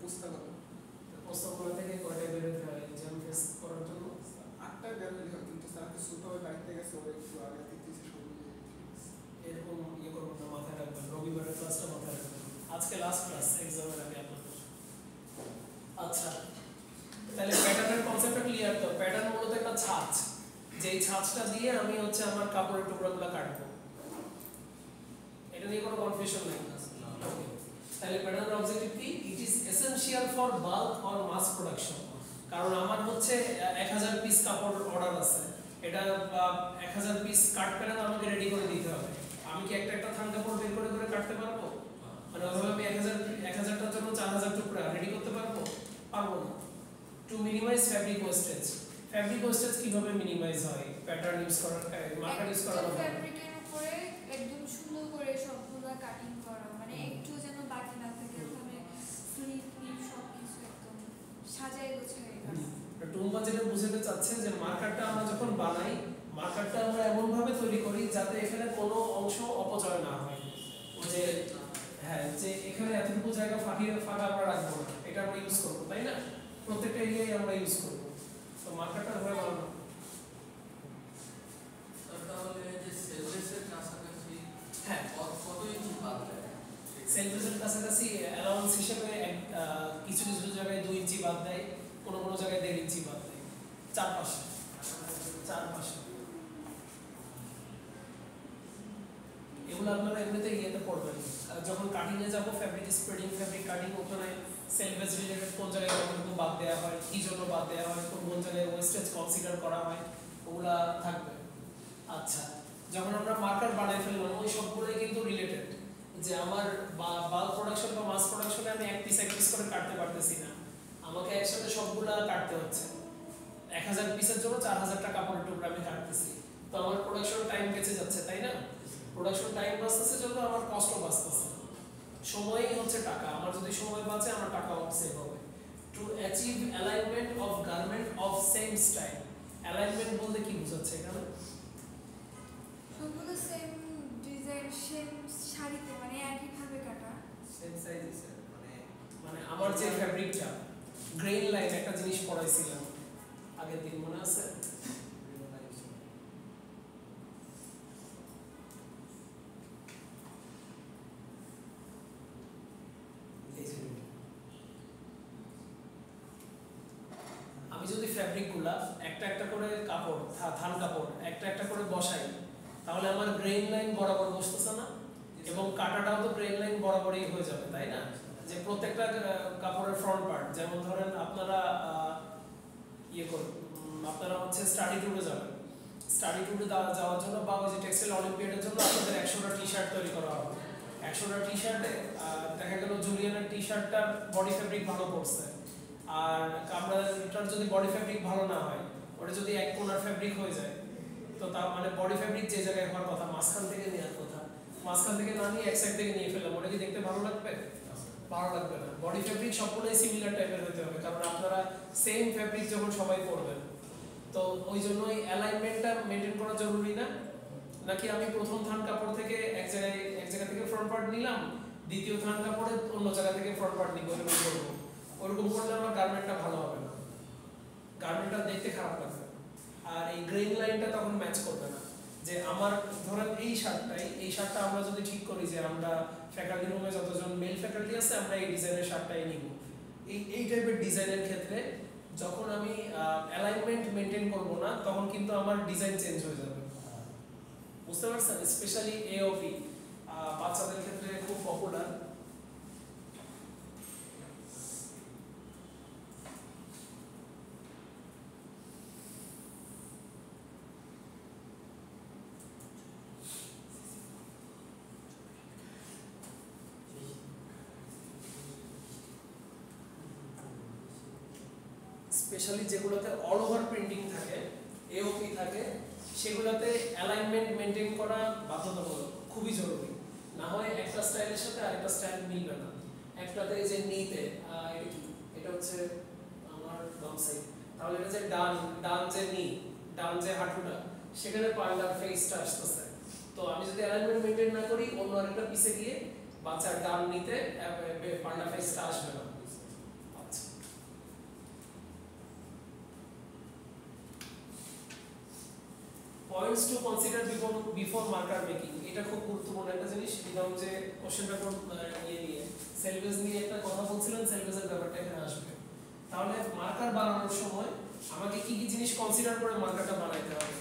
পুস্তকালয় থেকে কয়টায় বেরোতে হয় এক্সাম ফেস করার জন্য? 8টায় বের হইলে হয়, কিন্তু স্যারকে ছোট হয়ে বাড়িতে গেছে, ওরা একটু আগে দিতেছে সব। এরকম ইয়ে করবেন না, মাথায় রাখবেন, রবিবারের ক্লাসটা মাথায় রাখবেন। আজকে লাস্ট ক্লাস এক্সামের আগে আপনাদের। আচ্ছা, তাহলে প্যাটার্নের কনসেপ্টটা ক্লিয়ার তো? প্যাটার্ন মূলত একটা ছাঁচ, যেই ছাঁচটা দিয়ে আমি হচ্ছে আমার কাপড়ের টুকরাগুলো কাটবো। এটা নিয়ে কোনো কনফিউশন নেই। তাহলে প্যাটার্নের অবজেক্টিভ কি? It is essential for bulk or mass production. কারণ আমার হচ্ছে 1000 পিস কাপড় অর্ডার আছে, এটা 1000 পিস কাট প্যাটার্ন আমাকে রেডি করে দিতে হবে। আমি কি একটা থান কাপড় বের করে কাটতে পারবো? মানে ওইভাবে আমি 1000টার জন্য 4000 টুকরা রেডি করতে পারবো? পারবো না। To minimize fabric wastage. Fabric wastage কিভাবে মিনিমাইজ হয়? প্যাটার্ন ইউজ করার, মার্কার ইউজ করার মাধ্যমে। ফ্যাব্রিকের উপরে একদম সুন্দর করে সবগুলো কাটিং করা, মানে একটু যেন বাকি না থাকে, ওখানে স্লিপ সব কিছু একদম সাজায় গোছায় রাখা। টুম্পা যেটা বুঝাতে চাচ্ছে যে মার্কারটা আমরা যখন বানাই, মার্কারটা আমরা এমন ভাবে তৈরি করি যাতে এখানে কোনো অংশ অপচয় না হয়। যে হ্যাঁ, যে এখানে এতটুকু জায়গা ফাঁকা আমরা রাখবো না, এটা আমরা ইউজ করবো, তাই না? প্রত্যেকটা এরিয়ায় আমরা ইউজ করবো। তো মার্কারটা ধরে বানানো। তাহলে যে সেলসের কাছাকাছি হ্যাঁ, কত ইঞ্চি বাদ দেয়? সেলফেসের কাছাকাছি অ্যালাউন্স হিসেবে কিছু কিছু জায়গায় 2 ইঞ্চি বাদ দেয়, কোনো কোনো জায়গায় 1.5 ইঞ্চি বাদ দেয়, চারপাশে। এগুলো আপনারা এমনিতে ইয়েতে পড়বেন যখন কাটিং এ যাবো, ফ্যাব্রিক স্প্রেডিং, ফ্যাব্রিক কাটিং, ওখানে সেলফেস রিলেটেড কোন জায়গায় কতটুকু বাদ দেওয়া হয়, কি জন্য বাদ দেওয়া হয়, কোন জায়গায় ওয়েস্টেজ কনসিডার করা হয়, ওগুলা থাকবে। আচ্ছা, যখন আমরা মার্কার বানাই ফেললাম, ওই সবগুলোই কিন্তু রিলেটেড। যে আমার বাল্ক প্রোডাকশন বা মাস প্রোডাকশনে আমি এক পিস করে কাটতে পারতেছি না, আমাকে একসাথে সবগুলা কাটতে হচ্ছে। 1000 পিসের জন্য 4000টা কাপড়ের টুকরা আমি কাটতেছি, তো আমার প্রোডাকশন টাইম বেঁচে যাচ্ছে, তাই না? প্রোডাকশন টাইম বাঁচতেছে যত আমার কস্টও বাঁচতেছে। সময়ই হচ্ছে টাকা, আমার যদি সময় বাঁচে আমার টাকাও সেভ হবে। To achieve alignment of garment of same style, alignment বলতে কি বোঝাচ্ছে এখানে? সবগুলো সেম ডিজাইন, সেম শাড়িতে মানে একইভাবে কাটা, সেম সাইজ স্যার, মানে আমার যে ফ্যাব্রিকটা গ্রেইন লাইন একটা জিনিস পড়াইছিলাম আগের দিন, মনে আছে? আমি যদি ফ্যাব্রিকগুলা একটা একটা করে কাপড়, থান কাপড় একটা একটা করে বসাই, তাহলে আমার গ্রেইন লাইন বরাবর বসতেছে না, এবং কাটাটাও তো গ্রেইন লাইন বরাবরই হয়ে যাবে, তাই না? যে প্রত্যেকটা কাপড়ের ফ্রন্ট পার্ট, যেমন ধরেন আপনারা ইয়ে করুন, আপনারা হচ্ছে স্টাডি ট্যুরে যাবেন, স্টাডি ট্যুরে যাওয়ার জন্য বা ওই যে টেক্সটাইল অলিম্পিয়াডের জন্য আপনাদের 100টা টি শার্ট তৈরি করা হবে। 100টা টি শার্টে দেখা গেল জুলিয়ানের টি শার্টটার বডি ফ্যাব্রিক ভালো পড়ছে, আর কামরাটার যদি বডি ফ্যাব্রিক ভালো না হয়, ওটা যদি এক কোণার ফ্যাব্রিক হয়ে যায়, তো তার মানে বডি ফ্যাব্রিক যে জায়গায় হওয়ার কথা মাঝখান থেকে নেওয়ার কথা, মাঝখান থেকে না নিয়ে এক সাইড থেকে নিয়ে ফেললাম, ওটা কি দেখতে ভালো লাগবে? ভালো লাগবে না। বডি ফ্যাব্রিক সবগুলোই সিমিলার টাইপের হতে হবে, কারণ আপনারা সেম ফ্যাব্রিক যখন সবাই পরবেন, তো ওই জন্যই অ্যালাইনমেন্টটা মেনটেন করা জরুরি না? নাকি আমি প্রথম থান কাপড় থেকে এক জায়গা থেকে ফ্রন্ট পার্ট নিলাম, দ্বিতীয় থান কাপড়ে অন্য জায়গা থেকে ফ্রন্ট পার্ট নিব, এরকম করবো। ওরকম করলে আমার গার্মেন্টটা ভালো হবে না, গার্মেন্টটা দেখতে খারাপ লাগবে, আর এই গ্রেইন লাইনটা তখন ম্যাচ করবে না। যে আমার ধরেন এই শার্টটা আমরা যদি ঠিক করি যে আমরা ফ্যাকাল্টি রুমে যতজন মেল ফ্যাকাল্টি আছে আমরা এই ডিজাইনের শার্টটাই নিব, এই টাইপের ডিজাইনের ক্ষেত্রে যখন আমি অ্যালাইনমেন্ট মেনটেন করব না, তখন কিন্তু আমার ডিজাইন চেঞ্জ হয়ে যাবে, বুঝতে পারছেন? স্পেশালি এওপি বাচ্চাদের ক্ষেত্রে খুব পপুলার। স্পেশালি যেগুলোতে অল ওভার প্রিন্টিং থাকে, এওপি থাকে, সেগুলোতে অ্যালাইনমেন্ট মেনটেন করা বাধ্যতামূলক, খুবই জরুরি। না হয় একটা স্টাইলের সাথে আরেকটা স্টাইল মিলবে না। একটাতে যে নিতে এটা কি, এটা হচ্ছে আমার বাম সাইড, তাহলে এটা যে ডান যে নি, ডান যে হাঁটুটা, সেখানে পান্ডার ফেসটা আসতেছে। তো আমি যদি অ্যালাইনমেন্ট মেনটেন না করি, অন্য আরেকটা পিছে গিয়ে বাচ্চার ডান নিতে পান্ডা ফেসটা আসবে না। Points two consider before marker making, এটা খুব গুরুত্বপূর্ণ একটা জিনিস। বিধান যে কোশ্চেনটা নিয়ে সেলভেজ নিয়ে একটা কথা বলছিলেন, সেলভেজের ব্যাপারটা এখানে আসবে। তাহলে মার্কার বানানোর সময় আমাকে কি কি জিনিস কনসিডার করে মার্কারটা বানাইতে হবে?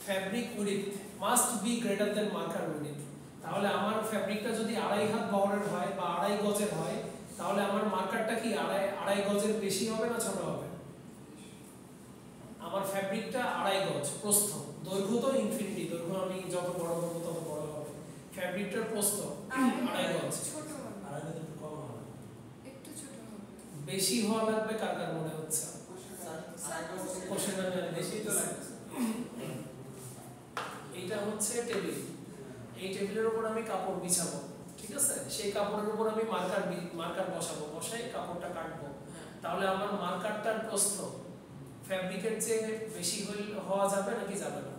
Fabric width must be greater than marker width. তাহলে আমার ফ্যাব্রিকটা যদি 2.5 হাত বহরের হয় বা 2.5 গজের হয়, তাহলে আমার মার্কারটা কি 2.5 গজের বেশি হবে না ছোট হবে? আমার ফ্যাব্রিকটা 2.5 গজ প্রস্থ, দৈর্ঘ্য তো ইনফিনিটি, দৈর্ঘ্য আমি যত বড় করব তত বড় হবে। ফ্যাব্রিকটার প্রস্থ 2.5 গজ, ছোট হবে, একটু কম হবে, একটু ছোট হবে, বেশি হওয়া লাগবে কার কার মনে হচ্ছে? বেশি তো লাগবে। এইটা হচ্ছে টেবিল, এই টেবিলের উপর আমি কাপড় বিছাবো, ঠিক আছে? সেই কাপড়ের উপর আমি মার্কার বসাবো, বসাই কাপড়টা কাটবো। তাহলে আমার মার্কারটার প্রস্থ ফ্যাব্রিকের চেয়ে বেশি হওয়া যাবে নাকি যাবে না?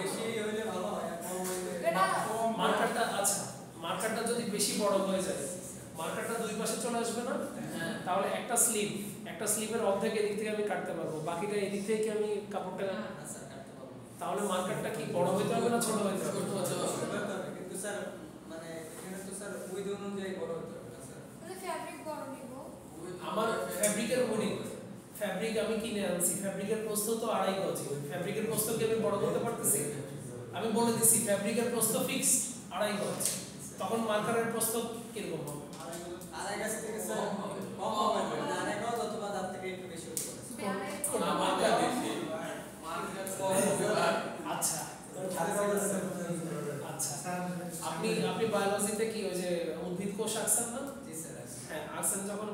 বেশি হইলে ভালো হয়, কম হইলে মার্কারটা, আচ্ছা মার্কারটা যদি বেশি বড় হয়ে যায়, মার্কারটা দুই পাশে চলে আসবে না? তাহলে একটা স্লিপের অর্ধেক এদিক থেকে আমি কাটতে পারবো, বাকিটা এদিক থেকে আমি কাপড়টা কাটতে পারবো। তাহলে মার্কারটা কি বড় হইতে হবে না ছোট হইতে হবে? কিন্তু স্যার মানে এখানে তো স্যার উইথ অনুযায়ী বড় হতে হবে না স্যার। তাহলে ফ্যাব্রিক বড় নিব। আমার ফ্যাব্রিকের উইডথ, ফ্যাব্রিক আমি কিনে আনছি, ফ্যাব্রিকের প্রস্থ তো 2.5 গজ, ফ্যাব্রিকের প্রস্থ কি আমি বড় করতে পারতেছি? আমি বলে দিছি ফ্যাব্রিকের প্রস্থ ফিক্সড 2.5 গজ, তখন মার্কারের প্রস্থ কিরকম হবে? 2.5 গজ থেকে স্যার কম হবে না, 2.5 গজ অথবা তার থেকে একটু বেশি হতে পারে। কোন মার্কার বেশি? আচ্ছা আচ্ছা, আপনি বায়োলজিতে কি ওই যে উদ্ভিদ কোষ আঁকছেন না? জি স্যার। হ্যাঁ, আঁকছেন যখন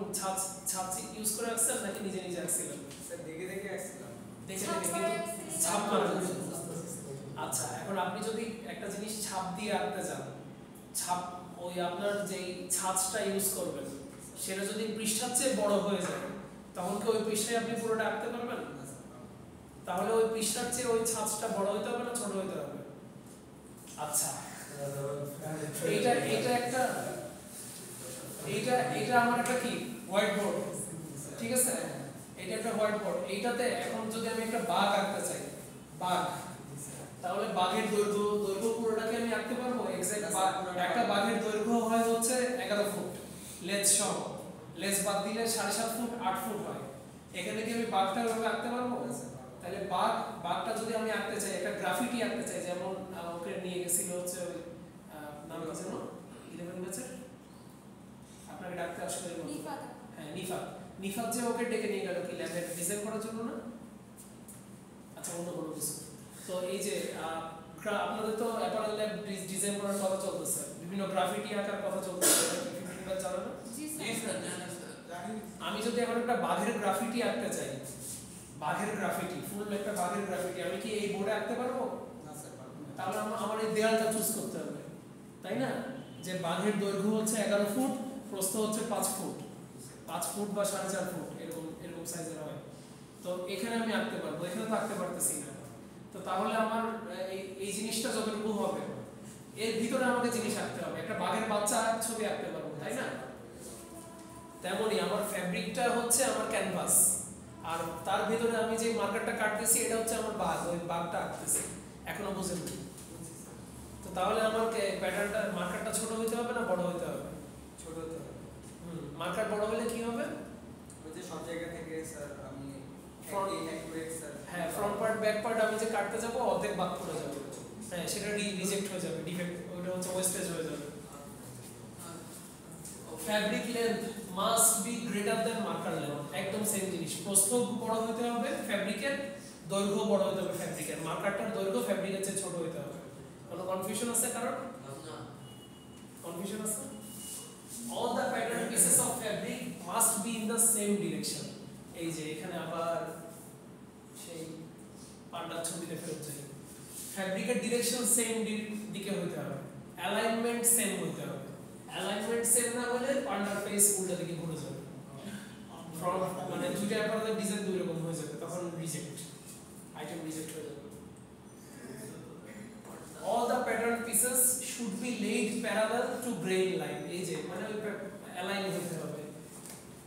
ছাঁচ ইউজ করে আঁকছেন নাকি নিজে আঁকছিলেন? স্যার দেখে আসছিলাম। দেখে কিন্তু ছাপ মারা আচ্ছা এখন আপনি যদি একটা জিনিস ছাপ দিয়ে আঁকতে চান, ছাপ ওই আপনার যেই ছাঁচটা ইউজ করবেন সেটা যদি পৃষ্ঠার চেয়ে বড় হয়ে যায় তখন কি ওই পৃষ্ঠায় আপনি পুরোটা আঁকতে পারবেন? তাহলে ওই পৃষ্ঠার চেয়ে ওই ছাঁচটা বড় হতে হবে না ছোট হতে হবে? আচ্ছা এইটা এইটা একটা এইটা আমার একটা কি হোয়াইট বোর্ড, ঠিক আছে? এটা একটা হোয়াইট বোর্ড। এইটাতে এখন যদি আমি একটা বাঘ আঁকতে চাই, বাঘ, তাহলে বাঘের দৈর্ঘ্য পুরোটাকে আমি আঁকতে পারবো? এক্সাক্ট একটা বাঘের দৈর্ঘ্য হয় হচ্ছে 11 ফুট লেজ সহ, লেজ বাদ দিলে 7.5 ফুট 8 ফুট হয়। এখানে কি আমি বাঘটা ওভাবে আঁকতে পারবো? তাহলে বাঘটা যদি আমি আঁকতে চাই, একটা গ্রাফিটি আঁকতে চাই, যেমন ওকে নিয়ে গেছিল হচ্ছে ওই নাম কি যেন 11 ব্যাচের আপনাকে ডাকতে আসলে নিফাত। হ্যাঁ নিফাত যে ওকে ডেকে নিয়ে গেল কি ল্যাবে ডিজাইন করার জন্য না? আচ্ছা অন্য কোনো কিছু। তো এই যে আপনাদের তো অ্যাপারেল ল্যাব ডিজাইন করার কথা চলতেছে, বিভিন্ন গ্রাফিটি আঁকার কথা চলতেছে, জানো না? জি জি স্যার। স্যার আমি যদি এখন একটা বাঘের গ্রাফিটি আঁকতে চাই, বাঘের গ্রাফিটি, ফুল একটা বাঘের গ্রাফিটি আমি কি এই বোর্ডে আঁকতে পারবো? না স্যার পারবেন না। তাহলে আমার এই দেয়ালটা চুজ করতে হবে, তাই না? যে বাঘের দৈর্ঘ্য হচ্ছে 11 ফুট, প্রস্থ হচ্ছে 5 ফুট, 5 ফুট বা 4.5 ফুট এরকম সাইজের হয়। তো এখানে আমি আঁকতে পারবো, এখানে তো আঁকতে পারতেছি না। তো তাহলে আমার এই জিনিসটা যতটুকু হবে এর ভিতরে আমাকে জিনিস আঁকতে হবে, একটা বাঘের বাচ্চা ছবি আঁকতে পারবো, তাই না? তেমনি আমার ফ্যাব্রিকটা হচ্ছে আমার ক্যানভাস, আর তার ভিতরে আমি যে মার্কারটা কাটতেছি এটা হচ্ছে আমার বাঘ, ওই বাঘটা আঁকতেছি। এখনো বুঝেন? তো তাহলে আমার প্যাটার্নটা মার্কারটা ছোট হতে হবে না বড় হতে হবে? ছোট হতে হবে। মার্কার বড় হলে কি হবে? ওই যে সব জায়গা থেকে স্যার আমি স্যার হ্যাঁ ফ্রন্ট পার্ট ব্যাক পার্ট আমি যে কাটতে যাব অর্ধেক বাদ পড়ে যাবে, হ্যাঁ সেটা রিজেক্ট হয়ে যাবে, ডিফেক্ট, ওটা হচ্ছে ওয়েস্টেজ হয়ে যাবে। Fabric length must be greater than marker length, একদম সেম জিনিস। প্রস্থ বড় হতে হবে ফ্যাব্রিকের, দৈর্ঘ্য বড় হতে হবে ফ্যাব্রিকের, মার্কারটার দৈর্ঘ্য ফ্যাব্রিকের চেয়ে ছোট হতে হবে। কোনো কনফিউশন আছে কারণ? কনফিউশন আছে? all the pattern pieces of fabric must be in the same direction। এই যে এখানে আবার সেই পান্ডার ছবিতে ফেরত যাই, ফ্যাব্রিকের ডিরেকশন সেম দিকে হতে হবে, অ্যালাইনমেন্ট সেম হতে হবে। অ্যালাইনমেন্ট সেম না হলে পান্ডার ফেস উল্টা দিকে ঘুরে যাবে, ফ্রন্ট মানে দুইটা অ্যাপারেলের ডিজাইন দুই রকম হয়ে যাবে, তখন রিজেক্ট, আইটেম রিজেক্ট হয়ে যাবে। all the pattern pieces should be laid parallel to grain line। এই যে মানে ওই অ্যালাইন হতে হবে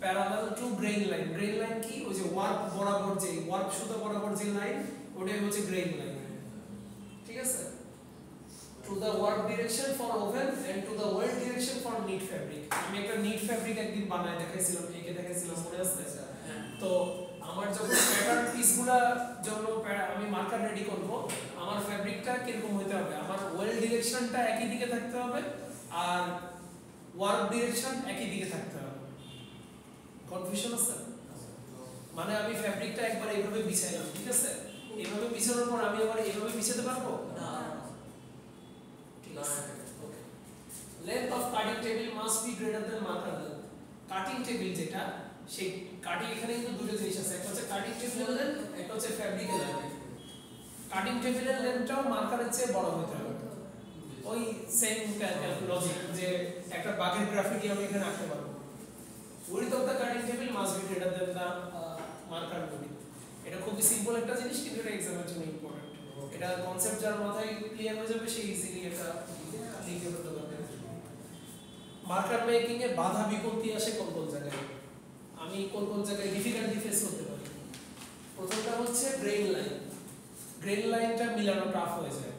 parallel to grain line। grain line কি? ওই যে ওয়ার্প বরাবর, যে ওয়ার্প সুতা বরাবর যে লাইন ওটাই হচ্ছে grain line, ঠিক আছে? to the warp direction for oven and to the welt direction for knit fabric। আমি একটা knit fabric একদিন বানায় দেখাইছিলাম, এঁকে দেখাইছিলাম, মনে আছে? তো আমার যখন প্যাটার্ন পিসগুলা জন্য আমি মার্কার রেডি করব, আমার ফ্যাব্রিকটা কিরকম হতে হবে? আমার ওয়েল ডিরেকশনটা একই দিকে থাকতে হবে আর ওয়ার্ক ডিরেকশন একই দিকে থাকতে হবে। কনফিউশন আছে? মানে আমি ফ্যাব্রিকটা একবার এইভাবে বিছাইলাম, ঠিক আছে? এইভাবে বিছানোর পর আমি আবার এইভাবে বিছাতে পারবো না? ঠিক আছে, okay. Length of cutting table must be greater than marker length. Cutting table যেটা, সেই কাটিং, এখানে কিন্তু দুটো জিনিস আছে, একটা হচ্ছে কাটিং টেবিলের লেন্থ, একটা হচ্ছে ফ্যাব্রিকের লেন্থ। কাটিং টেবিলের লেন্থটাও মার্কারের চেয়ে বড় হতে হবে, ওই সেম লজিক যে একটা বাঘের গ্রাফিটি আমি এখানে আঁকতে পারবো। Width of the cutting table must be greater than the marker width. এটা খুবই সিম্পল একটা জিনিস, কিন্তু এটা এক্সামের জন্য ইম্পর্টেন্ট। এটা কনসেপ্ট যার মাথায় ক্লিয়ার হয়ে যাবে সে ইজিলি এটা লিখে ফেলতে পারবে। মার্কার মেকিং এ বাধা বিপত্তি আসে কোন কোন জায়গায়, আমি কোন কোন জায়গায় ডিফিকাল্টি ফেস করতে পারি? প্রথমটা হচ্ছে গ্রেন লাইন। গ্রেন লাইনটা মিলানো টাফ হয়ে যায়।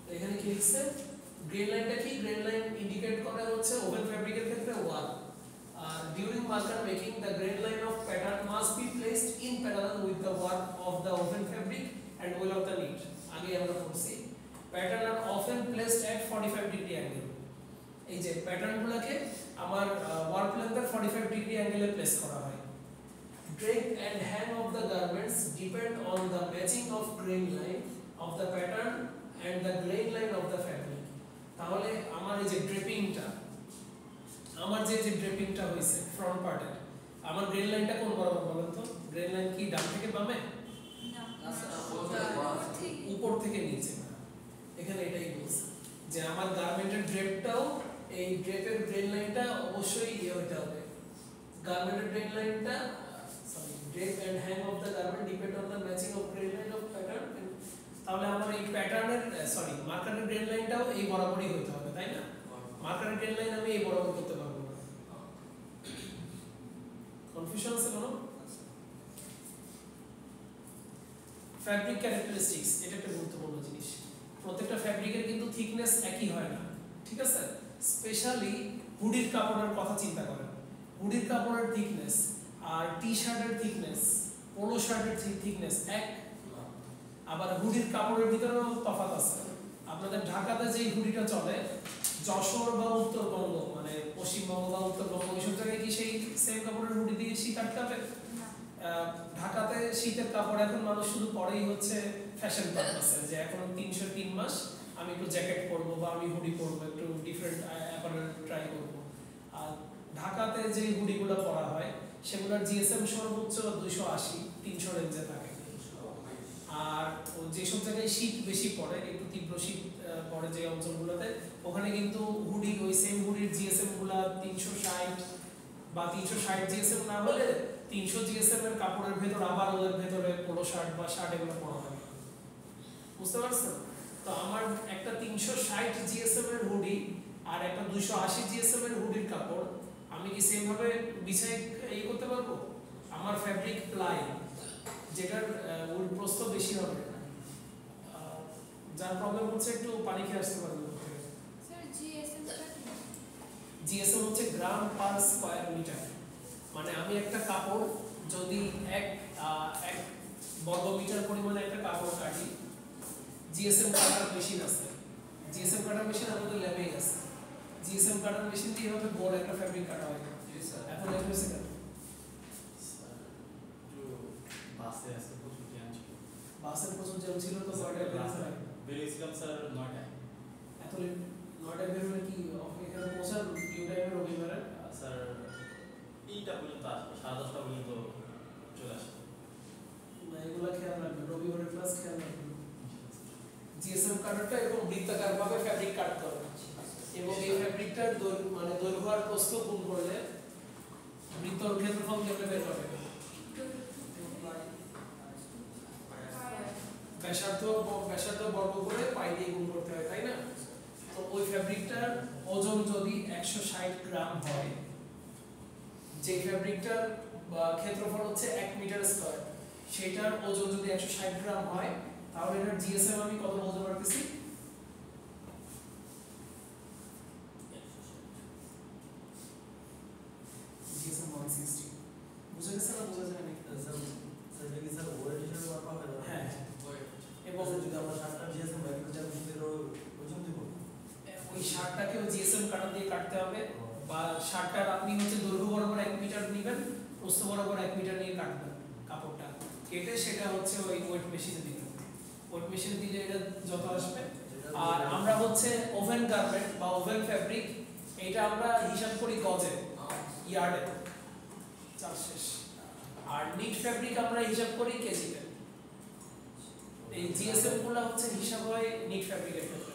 তো এখানে কি লিখছে? গ্রেন লাইনটা কি? গ্রেন লাইন ইন্ডিকেট করে হচ্ছে ওভেন ফ্যাব্রিকের ক্ষেত্রে ওয়াল। আর during marker making the grain line of pattern must be placed in parallel with the warp of the woven fabric and wale of the knit. আগে আমরা পড়ছি প্যাটার্ন আর often placed at 45 degree angle. এই যে প্যাটার্নগুলোকে আমার warp লেন্থের 45 degree অ্যাঙ্গেলে প্লেস করা হয়। Drape and hang of the garments depend on the matching of grain line of the pattern and the grain line of the fabric। তাহলে আমার এই যে ড্রেপিংটা, আমার যে ড্রেপিংটা হইছে ফ্রন্ট পার্টে, আমার গ্রেন লাইনটা কোন বরাবর বলেন তো? গ্রেন লাইন কি ডান থেকে বামে? না না স্যার উপর থেকে উপর থেকে নিচে। এখানে এটাই বলছে যে আমার গার্মেন্টের ড্রেপটাও এই ড্রেপের ড্রেন লাইনটা অবশ্যই ইয়ে হতে হবে গার্মেন্টের ড্রেন লাইনটা sorry drape and hang of the garment depend on the matching of drain line of pattern তাহলে আমার এই প্যাটার্নের সরি মার্কারের ড্রেন লাইনটাও এই বরাবরই হতে হবে তাই না মার্কারের ড্রেন লাইন আমি এই বরাবর করতে পারবো না কনফিউশন আছে কোনো ফ্যাব্রিক ক্যারেক্টারিস্টিক্স এটা একটা গুরুত্বপূর্ণ জিনিস প্রত্যেকটা ফ্যাব্রিকের কিন্তু থিকনেস একই হয় না ঠিক আছে স্পেশালি হুডির কাপড়ের কথা চিন্তা করেন হুডির কাপড়ের থিকনেস আর টি শার্টের থিকনেস পোলো শার্টের থিকনেস এক আবার হুডির কাপড়ের ভিতরেও তফাৎ আছে আপনাদের ঢাকাতে যে হুডিটা চলে যশোর বা উত্তরবঙ্গ মানে পশ্চিমবঙ্গ বা উত্তরবঙ্গ এইসব জায়গায় কি সেই সেম কাপড়ের হুডি দিয়ে শীত আটকাবে ঢাকাতে শীতের কাপড় এখন মানুষ শুধু পরেই হচ্ছে ফ্যাশন পারপাসে যে এখন 303 মাস আমি একটু জ্যাকেট পরবো বা আমি হুডি পরবো একটু ডিফারেন্ট অ্যাপারেল ট্রাই করবো আর ঢাকাতে যে হুডিগুলো পরা হয় সেগুলোর জিএসএম সর্বোচ্চ 280 300 রেঞ্জে থাকে আর যেসব জায়গায় শীত বেশি পড়ে একটু তীব্র শীত পড়ে যে অঞ্চলগুলোতে ওখানে কিন্তু হুডি ওই সেম হুডির জিএসএম গুলা 360 বা 360 জিএসএম না হলে 300 জিএসএম এর কাপড়ের ভেতর আবার ওদের ভেতরে পোলো শার্ট বা শার্ট এগুলো পরা হয় বুঝতে পারছেন তো আমার একটা 360 জিএসএম এর হুডি আর একটা 280 জিএসএম এর হুডির কাপড় আমি কি সেম ভাবে বিছাই এই করতে পারবো আমার ফ্যাব্রিক প্লাই যেটার উল প্রস্থ বেশি হবে যার প্রবলেম হচ্ছে একটু পানি খেয়ে আসতে পারবে স্যার জিএসএমটা কি জিএসএম হচ্ছে গ্রাম পার স্কয়ার মিটার মানে আমি একটা কাপড় যদি এক বর্গ মিটার পরিমাণে একটা কাপড় কাটি জিএসএম কাটার মেশিন আছে জিএসএম কাটার মেশিন আমাদের ল্যাবেই আছে জিএসএম কাটার মেশিন দিয়ে হবে বড় একটা ফ্যাব্রিক কাটা হয় জি স্যার এখন এক হয়েছে কেন বাসে আছে প্রচুর জ্যাম ছিল বাসের প্রচুর জ্যাম ছিল তো নয়টায় বেরিয়েছিলাম বেরিয়েছিলাম স্যার 9টায় এত নয়টায় বের হলে কি এখানে পৌঁছার ইউ টাইমে রবিবারে স্যার 3টা পর্যন্ত আসবে 10:30 পর্যন্ত চলে আসবে না এগুলা খেয়াল রাখবেন রবিবারের ক্লাস খেয়াল রাখবেন জিএসএম কাটারটা এরকম বৃত্তাকার ভাবে ফ্যাব্রিক কাট করবে এবং এই ফ্যাব্রিকটার মানে দৈর্ঘ্য আর প্রস্থ গুণ করলে বৃত্তর ক্ষেত্রফল কেমনে বের হবে ব্যাসার্ধ বর্গ করে পাই দিয়ে গুণ করতে হয় তাই না তো ওই ফ্যাব্রিকটার ওজন যদি 160 গ্রাম হয় যে ফ্যাব্রিকটার ক্ষেত্রফল হচ্ছে 1 মিটার স্কয়ার সেটার ওজন যদি 160 গ্রাম হয় তাহলে এটার জিএসএম আমি কত বলতে পারতেছি জিএসএম 160 বুঝে গেছে না বুঝা যায় না স্যার কি স্যার ওয়েট হিসেবে মাপা হয় না হ্যাঁ এবং যদি আমরা 7টা জিএসএম ব্যাকেট যাবো সেটার ওজন দিব ওই শার্টটাকেও জিএসএম কাটা দিয়ে কাটতে হবে বা শার্টটার আপনি হচ্ছে দৈর্ঘ্য বরাবর 1 মিটার নেবেন প্রস্থ বরাবর 1 মিটার নিয়ে কাটবেন কাপড়টা কেটে সেটা হচ্ছে ওই ওয়েট মেশিনে দিবেন ওয়েট মেশিনে দিলে এটা যত আসবে আর আমরা হচ্ছে ওভেন গার্মেন্ট বা ওভেন ফ্যাব্রিক এটা আমরা হিসাব করি গজে ইয়ার্ডে চার শেষ আর নিট ফ্যাব্রিক আমরা হিসাব করি কেজিতে এই জিএসএম গুলো হচ্ছে হিসাব হয় নিট ফ্যাব্রিকের ক্ষেত্রে